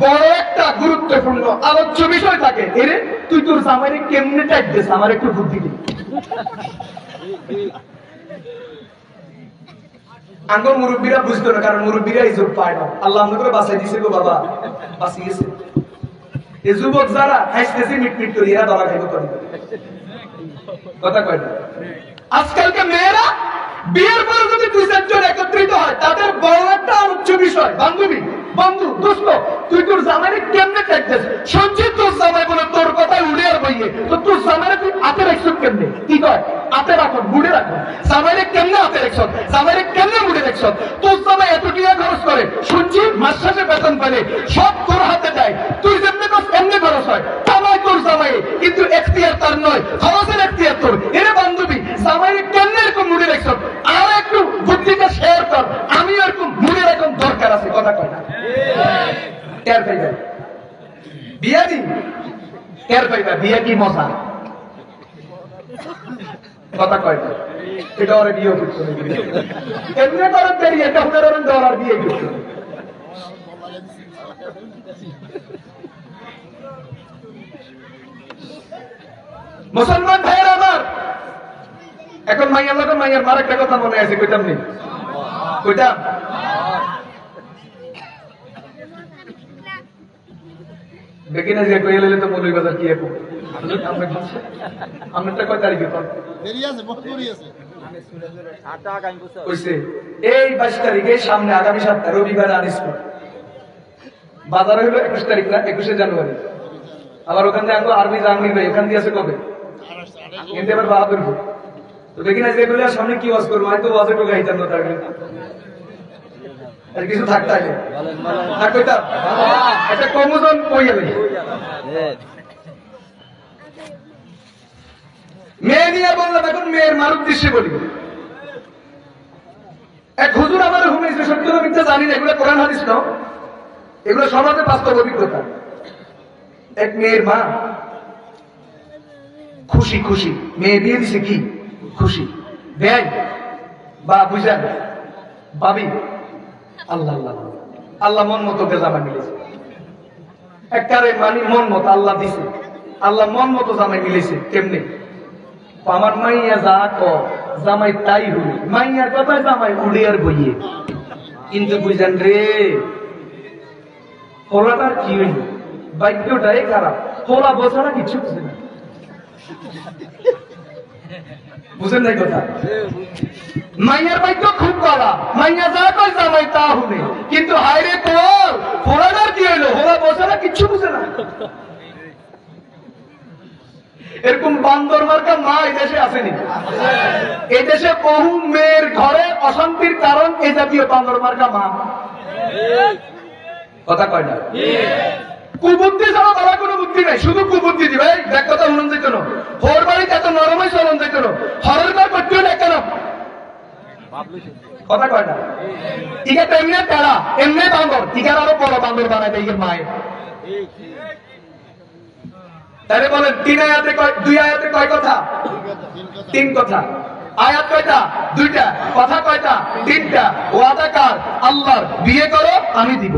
বড় একটা গুরুত্বপূর্ণ আলোচ্য বিষয় থাকে, এরে তুই তোর জামাইরে কেমনে টাইট দিস, আমার একটু বুদ্ধি দিই। আঙ্গুর মুরব্বীরা বুঝতো না, কারণ মুরব্বীরা ইজ্জত পায় না। আল্লাহ আমাকে করে বাঁচাই দিছে গো বাবা, বাঁচিয়ে গেছে। এই যুবক যারা হাসতেছে মিটমিট করে, এরা ধরা খাইতে পারে। কথা কয় না? আজকালকে মেয়েরা বিয়ের পরে যদি 2-4 জন একত্রিত হয়, তাদের বড় একটা আলোচ্য বিষয় বান্ধবী, বন্ধু, দোস্ত, তুই তোর জামাইরে কেমনে টাইটেস? সঞ্চিত তোর জামাই বলে তোর কথায় উড়ে আর বইয়ে, তো তোর জামাইরে তুই হাতে রাখছ কেমনে? কি কয়? হাতে রাখুন, মুড়ে রাখুন। জামাইরে কেমনে হাতে রাখছ? জামাইরে কেমনে মুড়ে রাখছ? তোর জামাই এত টাকা খরচ করে, শুনছি মাস শেষে বেতন পেলে সব তোর হাতে দেয়, তুই যেমনি কর এমনি খরচ হয়। জামাই তোর জামাই, কিন্তু এখতিয়ার তার নয়, খরচের এখতিয়ার তোর। এরে বান্ধবী, জামাইরে কেমনে এরকম মুড়ে রাখছ? আর একটু বুদ্ধিটা শেয়ার কর, আমি এরকম মুড়ে রাখুন দরকার আছে। কথা কয় না? টের পাইবা বিয়া দিন, টের পাইবা বিয়া কি মজা। কথা কয় না? এটা ওরা বিয়ে করছে এমনি করেন দেরি, এটা উদাহরণ দেওয়ার আর বিয়ে করছে। মুসলমান ভাইয়ের আমার, এখন মাইয়ার লোক মাইয়ার মার একটা কথা মনে আছে, কইতাম নেই? কইতাম দেখি না যে কইলে তো মৌলভী বাজার কি এখন আমরা কয় তারিখে এই 22 তারিখে সামনে আগামী সপ্তাহে রবিবার আনিসপুর বাজার হলো 21 তারিখ না 21শে জানুয়ারি। আবার ওখান থেকে আঙ্গো আরবি জাহাঙ্গীর ভাই ওখান দিয়ে আছে কবে? কিন্তু এবার বাহাদুরপুর। তো দেখি না যেগুলো সামনে কি ওয়াজ করবো, হয়তো ওয়াজে তো গাইতাম না, থাকলে আর কিছু থাকতে আগে থাকতাম একটা কমোজন কই গেলে মেয়ে নিয়ে বললাম। এখন মেয়ের মার উদ্দেশ্যে বলি, এক হুজুর আমার ঘুমিয়েছে, সত্য না মিথ্যা জানি না, এগুলো কোরআন হাদিস নাও, এগুলো সমাজে বাস্তব অভিজ্ঞতা। এক মেয়ের মা খুশি খুশি, মেয়ে বিয়ে দিছে, কি খুশি দেয় বা বুঝান ভাবি আল্লাহ আল্লাহ আল্লাহ মন মতো জামাই মিলেছে, একবারে মানে মন মতো আল্লাহ দিছে, আল্লাহ মন মতো জামাই মিলেছে। কেমনে? আমার মাইয়া যা ক জামাই তাই হল, মাইয়ার কথায় জামাই উড়ে আর বইয়ে। কিন্তু বুঝেন রে হোলাটার কি হইল, বাক্যটাই খারাপ, হোলা বোঝা না কিছু বুঝে না। বুঝেন নাই কথা? মাইয়ার ভাগ্য খুব কড়া, মাইয়া যা কয় জামাই তা শুনে, কিন্তু হায়রে তোর ফোরানার কি হইলো, হোলা বসে না, কিচ্ছু বুঝে না। এরকম বান্দর মার্কা মা এই দেশে আসেনি। এই দেশে বহু মেয়ের ঘরে অশান্তির কারণ এই জাতীয় বান্দর মার্কা মা। কথা কয় না? কুবুদ্ধি ছাড়া বলা কোনো বুদ্ধি নাই, শুধু কুবুদ্ধি দিবে। দেখ কথা শুনুন যে কেন হোর বাড়িতে এত নরমই চলন যে কেন হরের বার করতেও না কেন, কথা কয় না? টিকা তো এমনি তেরা, এমনি বান্দর, টিকার আরো বড় বান্দর বানায় দেয় মায়ের। তাহলে বলেন তিন আয়াতে কয়, দুই আয়াতে কয় কথা? তিন কথা। আয়াত কয়টা? দুইটা। কথা কয়টা? তিনটা। ওয়াদা কার? আল্লাহর। বিয়ে করো আমি দিব।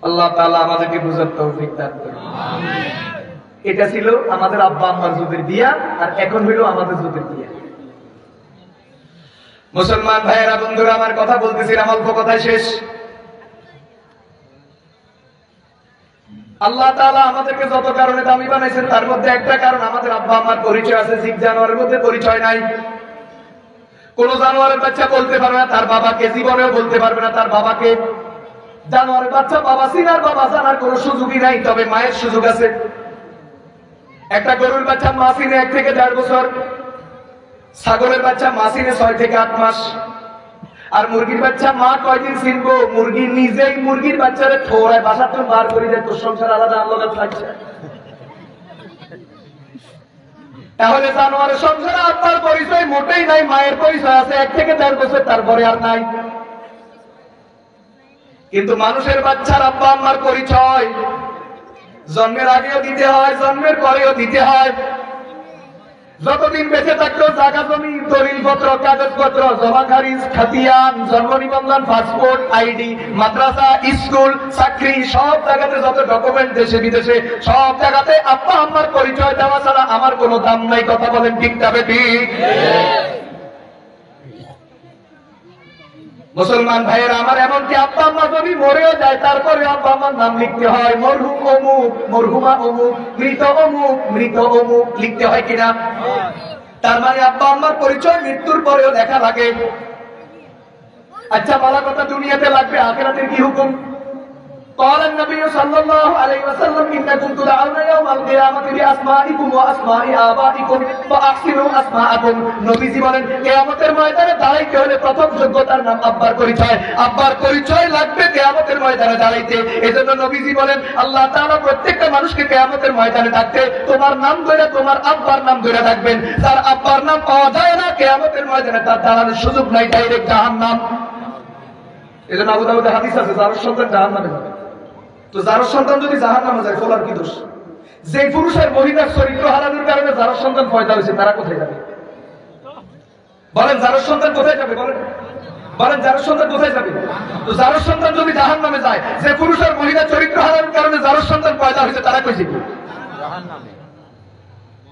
আল্লাহ তাআলা আমাদেরকে বুঝার তৌফিক দান করুন। এটা ছিল আমাদের আব্বা আম্মার যুগের বিয়া, আর এখন হইল আমাদের যুগের বিয়া। মুসলমান ভাইয়েরা, বন্ধুরা, আমার কথা বলতেছিলাম, অল্প কথায় শেষ। আল্লাহ তাআলা আমাদেরকে যত কারণে দামি বানাইছেন, তার মধ্যে একটা কারণ আমাদের আব্বা আম্মার পরিচয় আছে, জীব জানোয়ারের মধ্যে পরিচয় নাই। কোন জানোয়ারের বাচ্চা বলতে পারবে না তার বাবাকে, জীবনেও বলতে পারবে না তার বাবাকে। জানোয়ারের বাচ্চা বাবা চিনার, বাবা জানার কোন সুযোগই নাই, তবে মায়ের সুযোগ আছে। একটা গরুর বাচ্চা মা চিনে 1 থেকে 1.5 বছর, ছাগলের বাচ্চা মা চিনে 6 থেকে 8 মাস, আর মুরগির বাচ্চা মা কয়দিন চিনবো? মুরগি নিজেই মুরগির বাচ্চারে ঠোরায় বাসার তো বার করে দেয়, তোর সংসার আলাদা আলাদা থাকছে। তাহলে জানোয়ারের সংসারে আত্মার পরিচয় মোটেই নাই, মায়ের পরিচয় আছে 1 থেকে 1.5 বছর, তারপরে আর নাই। কিন্তু মানুষের বাচ্চার আব্বা আম্মার পরিচয় জন্মের আগেও দিতে হয়, জন্মের পরেও দিতে হয়। যতদিন বেঁচে থাকলো জায়গা জমি, দলিলপত্র, কাগজপত্র, জমা খারিজ, খাতিয়ান, জন্ম নিবন্ধন, পাসপোর্ট, আইডি, মাদ্রাসা, স্কুল, চাকরি, সব জায়গাতে যত ডকুমেন্ট দেশে বিদেশে সব জায়গাতে আব্বা আম্মার পরিচয় দেওয়া ছাড়া আমার কোনো দাম নাই। কথা বলেন ঠিক না ঠিক? মুসলমান ভাইয়েরা আমার, এমনকি আব্বা আম্মা যদি মরেও যায় তারপরে আব্বা আম্মার নাম লিখতে হয়, মরহুম অমুক, মরহুমা অমুক, মৃত অমুক, মৃত অমুক লিখতে হয় কিনা? তার মানে আব্বা আম্মার পরিচয় মৃত্যুর পরেও লেখা লাগে। আচ্ছা, বলা কথা, দুনিয়াতে লাগবে, আখিরাতের কি হুকুম? قال النبي صلى الله عليه وسلم إنكم تدعون يوم القيامة بأسمائكم وأسماء آبائكم فأحسنوا أسماءكم। নবীজি বলেন কিয়ামতের ময়দানে দাঁড়াইতে হলে প্রথম যোগ্যতার নাম আব্বার পরিচয়। আব্বার পরিচয় লাগবে কিয়ামতের ময়দানে দাঁড়াইতে। এজন্য নবীজি বলেন আল্লাহ তাআলা প্রত্যেকটা মানুষকে কিয়ামতের ময়দানে ডাকতে তোমার নাম ধরে, তোমার আব্বার নাম ধরে ডাকবেন। তার আব্বার নাম পাওয়া যায় না, কিয়ামতের ময়দানে তার দাঁড়ানোর সুযোগ নাই, ডাইরেক্ট জাহান্নাম। এজন্য আবু দাউদে হাদিস আছে, যার সন্তান জাহান্নামে যাবে। তো যার সন্তান যদি জাহান্নামে যায়, খোলার কি দোষ? যে পুরুষের মহিলার চরিত্র হারানোর কারণে যার সন্তান পয়দা হয়েছে, তারা কোথায় যাবে? বলেন, যার সন্তান কোথায় যাবে? বলেন বলেন, যার সন্তান কোথায় যাবে? তো যার সন্তান যদি জাহান্নামে যায়, যে পুরুষের মহিলার চরিত্র হারানোর কারণে যার সন্তান পয়দা হয়েছে, তারা কই যাবে? জাহান্নামে।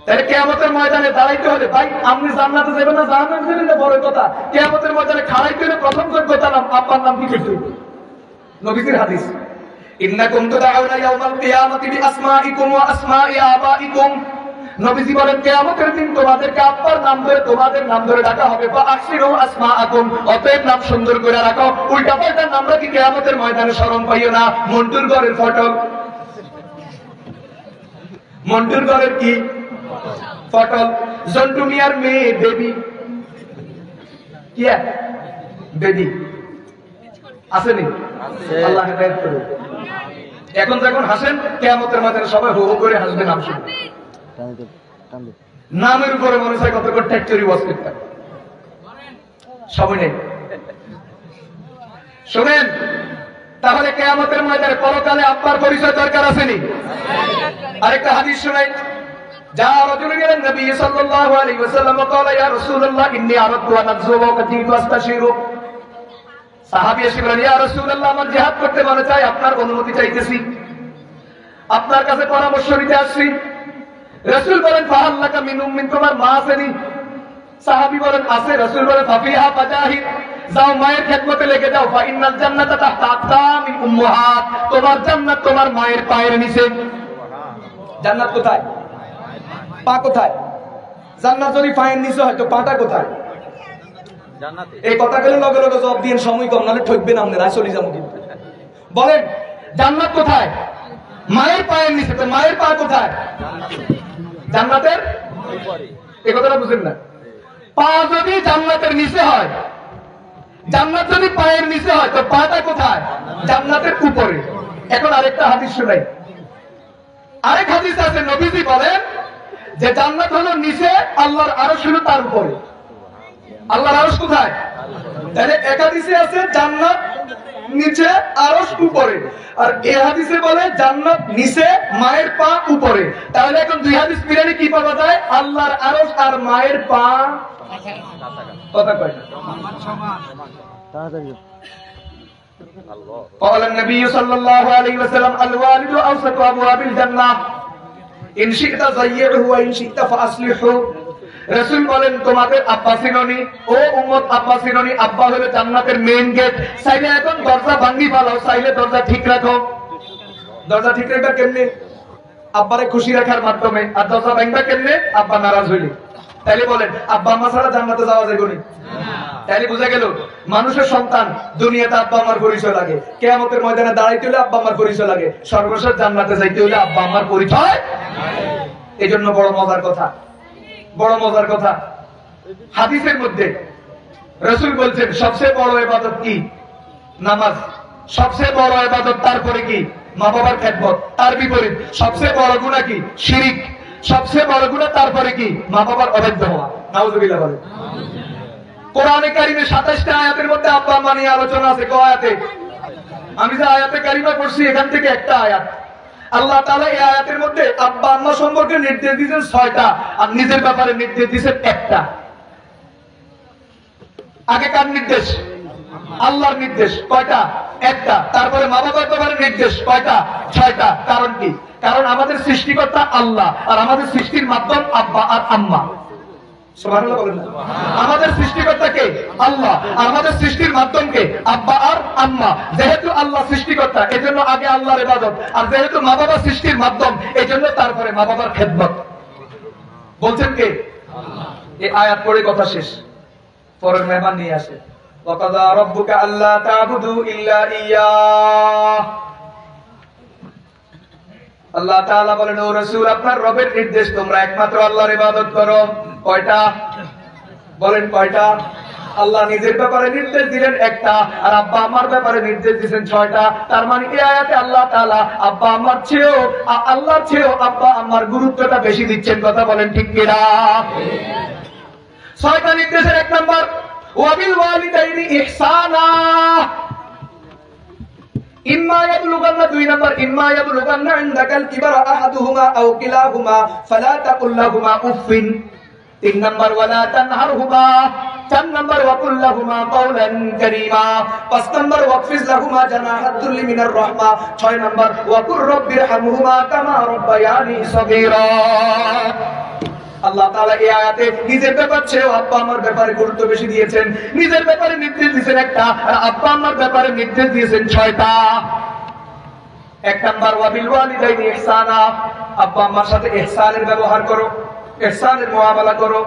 তাহলে কিয়ামতের ময়দানে দাঁড়াইতে হলে, ভাই আপনি জান্নাতে যাবেন না জাহান্নামে যাবেন না বড় কথা, কিয়ামতের ময়দানে খাড়াইতে হলে প্রথম যোগ্যতা নাম আব্বার নাম কি করতে হবে? নবীজির হাদিস, ইন্নাকুম তুদআউনা ইয়াওমাল কিয়ামাতি বিআসমাইকুম ওয়া আসমাই আবাইকুম। নবীজি বলেন কিয়ামতের দিন তোমাদেরকে আব্বার নাম ধরে, তোমাদের নাম ধরে ডাকা হবে। ফাআহসিনু আসমাআকুম, অতএব নাম সুন্দর করে রাখো। উল্টা পাল্টা নাম রাখি কিয়ামতের ময়দানে শরম পাইও না। মন্টুর ঘরের ফটক, মন্টুর ঘরের কি ফটক? জন্টু মিয়ার মেয়ে বেবি, কি বেবি আসেনি? আল্লাহ হেদায়েত করুন। এখন যখন হাসেন কিয়ামতের ময়দানে সবাই হো হো করে হাসবে নাম শুনে। নামের উপরে মনে হয় কত করে ট্যাক্টরি ওয়াজ করতে সময় নেই। শোনেন, তাহলে কিয়ামতের ময়দানে পরকালে আব্বার পরিচয় দরকার আসেনি? আরেকটা হাদিস শোনাই। যা রাজুলুন ইলা নবী সাল্লাল্লাহু আলাইহি ওয়াসাল্লাম ক্বালা ইয়া রাসূলুল্লাহ ইন্নী আরাদতু আন আযুবা ওয়া কাতিতু আস্তাশিরু। সাহাবী এসে বলেন, ইয়া রাসূলুল্লাহ, আমার জিহাদ করতে মনে চাই, আপনার অনুমতি চাইতেছি, আপনার কাছে পরামর্শ নিতে আসছি। রাসূল বলেন, ফাহাল লাকা মিন উম্মিন, তোমার মা আসেনি? সাহাবী বলেন, আছে। রাসূল বলেন, ফাফিহা ফাজাহিদ, যাও মায়ের খেদমতে লেগে যাও। ফা ইন্নাল জান্নাতা তাহতা আকদামিল উম্মাহাত, তোমার জান্নাত তোমার মায়ের পায়ের নিচে। জান্নাত কোথায়? পা কোথায়? জান্নাত যদি পায়ের নিচে হয় তো পাটা কোথায়? এই কথা গেলে লগে লগে জবাব দিয়ে সময় কম, নাহলে ঠকবেন আপনারা, চলে যাবো কিন্তু। বলেন জান্নাত কোথায়? মায়ের পায়ের নিচে। তো মায়ের পা কোথায়? জান্নাতের এই কথাটা বুঝেন না। পা যদি জান্নাতের নিচে হয়, জান্নাত যদি পায়ের নিচে হয় তো পাটা কোথায়? জান্নাতের উপরে। এখন আরেকটা হাদিস শোনাই। আরেক হাদিস আছে, নবীজি বলেন যে জান্নাত হলো নিচে, আল্লাহর আরশ হলো তার উপরে। আল্লাহর আরশ কোথায়? তাহলে এক হাদিসে আছে জান্নাত নিচে, আরশ উপরে, আর এই হাদিসে বলে জান্নাত নিচে, মায়ের পা উপরে। তাহলে এখন দুই হাদিস মিলালে কি পাওয়া যায়? আল্লাহর আরশ আর মায়ের পা কথা কয় না। قال النبي صلى الله عليه وسلم الوالد أوسط أبواب الجنة إن شئت ضيعه وإن شئت فأصلحه। রাসূল বলেন তোমাদের আব্বা চিননি, ও উম্মত আব্বা চিননি, আব্বা হলো জান্নাতের মেইন গেট। চাইলে এখন দরজা ভাঙি ফেলাও, চাইলে দরজা ঠিক রাখো। দরজা ঠিক রাখবা কেমনে? আব্বারে খুশি রাখার মাধ্যমে। আর দরজা ভাঙবা কেমনে? আব্বা নারাজ হইলে। তাইলে বলেন আব্বা আম্মা ছাড়া জান্নাতে যাওয়া যাবে না? তাইলে বোঝা গেল মানুষের সন্তান দুনিয়াতে আব্বা আম্মার পরিচয় লাগে, কিয়ামতের ময়দানে দাঁড়াইতে হলে আব্বা আম্মার পরিচয় লাগে, সর্বশেষ জান্নাতে যাইতে হলে আব্বা আম্মার পরিচয়। এই জন্য বড় মজার কথা, বড় মজার কথা, হাদিসের মধ্যে রাসূল বলছেন সবচেয়ে বড় ইবাদত কি? নামাজ। সবচেয়ে বড় ইবাদত, তারপরে কি? মা বাবার খেদমত। তার বিপরীত সবচেয়ে বড় গুনাহ কি? শিরিক। সবচেয়ে বড় গুনাহ, তারপরে কি? মা বাবার অবাধ্য হওয়া। নাউযুবিল্লাহ বলেন। কোরআনে কারিমে 27টা আয়াতের মধ্যে আব্বা আম্মা নিয়ে আলোচনা আছে। কয় আয়াতে? আমি যে আয়াতে কারিমা পড়ছি এখান থেকে একটা আয়াত। আল্লাহ তাআলা এই আয়াতের মধ্যে আব্বা আম্মা সম্পর্কে নির্দেশ দিয়েছেন 6টা, আর নিজের ব্যাপারে নির্দেশ দিয়েছেন একটা। আগে কার নির্দেশ? আল্লাহর নির্দেশ। কয়টা? একটা। তারপরে মা বাবার ব্যাপারে নির্দেশ কয়টা? 6টা। কারণ কি? কারণ আমাদের সৃষ্টিকর্তা আল্লাহ, আর আমাদের সৃষ্টির মাধ্যম আব্বা আর আম্মা। সুবহানাল্লাহ বলেন। আমাদের সৃষ্টিকর্তা কে? আল্লাহ, আর আমাদের সৃষ্টির মাধ্যম কে? আব্বা আর আম্মা। যেহেতু আল্লাহ সৃষ্টিকর্তা, এজন্য আগে আল্লাহর ইবাদত, আর যেহেতু মা বাবা সৃষ্টির মাধ্যম, এজন্য তারপরে মা বাবার খেদমত। বলছেন কে? আল্লাহ। এই আয়াত পড়ে কথা শেষ। পরের মেহমান নিয়ে আসে, ওয়াকাযা রাব্বুকা আল্লা তা'বুদু ইল্লা ইয়্যাহ। আল্লাহ তাআলা বলেন, ও রাসূল আপনার রবের নির্দেশ তোমরা একমাত্র আল্লাহর ইবাদত করো। কয়টা? বলেন কয়টা? আল্লাহ নিজের ব্যাপারে নির্দেশ দিলেন একটা, আর আব্বা আম্মার ব্যাপারে নির্দেশ দিয়েছেন 6টা। তার মানে এই আয়াতে আল্লাহ তাআলা আব্বা আম্মার চেয়েও, আল্লাহর চেয়েও আব্বা আম্মার গুরুত্বটা বেশি দিচ্ছেন। কথা বলেন ঠিক কিনা? 6টা নির্দেশের 1 নাম্বার ওয়াবিল ওয়ালিদাইনি ইহসানা। ইম্মা ইয়াবলুগান্না, 2 নাম্বার ইম্মা ইয়াবলুগান্না ইনদাকাল কিবারা আহাদুহুমা আও কিলাহুমা ফালা তাকুল লাহুমা উফিন। 3 নাম্বার ওয়ালা তানহারহুমা। 4 নাম্বার ওয়াকুল লাহুমা কাওলান কারীমা। 5 নাম্বার ওয়াকফিজ লাহুমা জানাহাদ দুল্লি মিনার রাহমা। 6 নাম্বার ওয়াকুর রাব্বিরহামহুমা কামা রাব্বায়ানি সগীরা। আল্লাহ তাআলা এই আয়াতে নিজের ব্যাপার চেয়েও আব্বা আম্মার ব্যাপারে গুরুত্ব বেশি দিয়েছেন। নিজের ব্যাপারে নির্দেশ দিয়েছেন একটা, আর আব্বা আম্মার ব্যাপারে নির্দেশ দিয়েছেন 6টা। 1 নাম্বার ওয়াবিল ওয়ালিদাইনি ইহসানা, আব্বা আম্মার সাথে ইহসানের ব্যবহার করো, ইহসানের মুআমালা করো,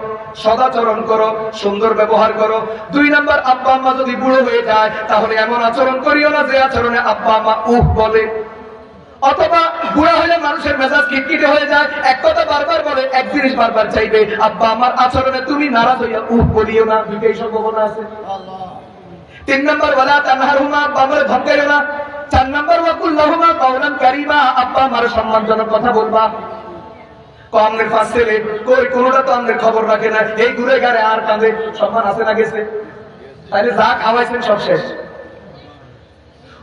সদাচরণ করো, সুন্দর ব্যবহার করো। 2 নাম্বার আব্বা আম্মা যদি বুড়ো হয়ে যায় তাহলে এমন আচরণ করিও না যে আচরণে আব্বা আম্মা উহ বলে, অথবা বুড়া হলে মানুষের মেজাজ খিটখিটে হয়ে যায়, এক কথা বারবার বলে, এক জিনিস বারবার চাইবে। আব্বা আমার আচরণে তুমি নারাজ হইয়া উহ বলিও না, দুইটাই সম্ভাবনা আছে। 3 নাম্বার ওয়ালা তানহারহুমা, আব্বা আমারে ধমকাইও না। 4 নাম্বার ওয়াকুল লাহুমা কাওলান কারীমা, আব্বা আমার সম্মানজনক কথা বলবা। কমনের পাঁচ ছেলে কই, কোনটা তো আমাদের খবর রাখে না, এই ঘুরে গাড়ে আর কাঁদে, সম্মান আছে না গেছে? তাইলে যা খাওয়াইছেন সব শেষ।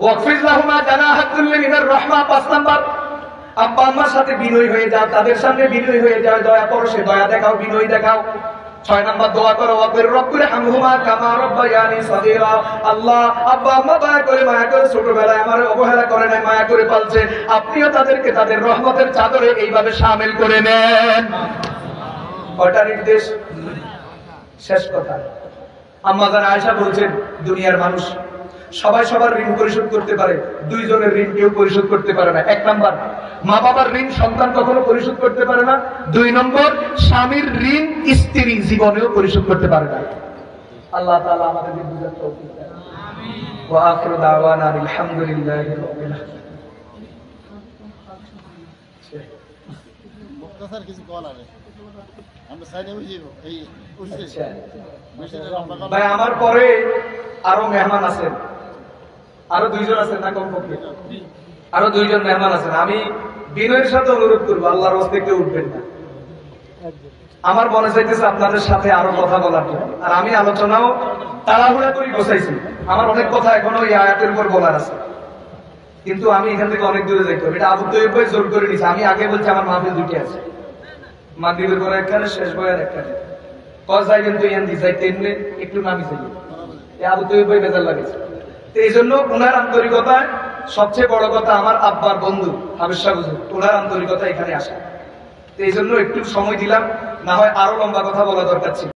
ওয়াকফিজ লাহুমা জানাহাদ দুল্লি মিনার রাহমা। 5 নাম্বার আব্বা আম্মার সাথে বিনয়ী হয়ে যাও, তাদের সামনে বিনয়ী হয়ে যাও, দয়া করো, সে দয়া দেখাও, বিনয়ী দেখাও। 6 নাম্বার দোয়া করো, ওয়াবির রাব্বিরহামহুমা কামা রাব্বায়ানি সগীরা। আল্লাহ আব্বা আম্মা দয়া করে, মায়া করে ছোটবেলায় আমারে অবহেলা করে নাই, মায়া করে পালছে, আপনিও তাদেরকে তাদের রহমতের চাদরে এইভাবে শামিল করে নেন। কয়টা নির্দেশ? শেষ কথা। আম্মা জান আয়েশা বলছেন, দুনিয়ার মানুষ সবাই সবার ঋণ পরিশোধ করতে পারে, দুইজনের ঋণ কেউ পরিশোধ করতে পারে না। এক নাম্বার, মা বাবার ঋণ সন্তান কখনো পরিশোধ করতে পারে না। দুই নম্বর, স্বামীর ঋণ স্ত্রী জীবনেও পরিশোধ করতে পারে না। আল্লাহ তাআলা আমাদেরকে বুঝার তৌফিক দেন। ওয়া আখিরু দাওয়ানা আলহামদুলিল্লাহি রাব্বিল আলামিন। মুক্তাসার কিছু কল আছে, আমরা সাইডে বুঝি এই আচ্ছা ভাই, আমার পরে আরো মেহমান আছেন, আরো দুইজন আছেন না কমপক্ষে, আরো দুইজন মেহমান আছেন। আমি বিনয়ের সাথে অনুরোধ করবো, আল্লাহর রাস্তায় কেউ উঠবেন না। আমার মনে চাইতেছে আপনাদের সাথে আরো কথা বলার জন্য, আর আমি আলোচনাও তাড়াহুড়া করে গোছাইছি। আমার অনেক কথা এখনো এই আয়াতের উপর বলার আছে, কিন্তু আমি এখান থেকে অনেক দূরে যাইতে হবে। এটা আবু তৈয়ব ভাই জোর করে নিছে। আমি আগে বলছি আমার মাহফিল দুটি আছে, মাগরিবের পরে একখানে, শেষ বয়ার একখানে। কস যাইবেন তো ইয়ান দিই যাইতে এমনি একটু নামি যাই, আবু তৈয়ব ভাই বেজার লাগেছে। তো এই জন্য ওনার আন্তরিকতায় সবচেয়ে বড় কথা, আমার আব্বার বন্ধু হাবিজ শাহ হুজুর, ওনার আন্তরিকতা এখানে আসা। তো এই জন্য একটু সময় দিলাম, না হয় আরো লম্বা কথা বলা দরকার ছিল।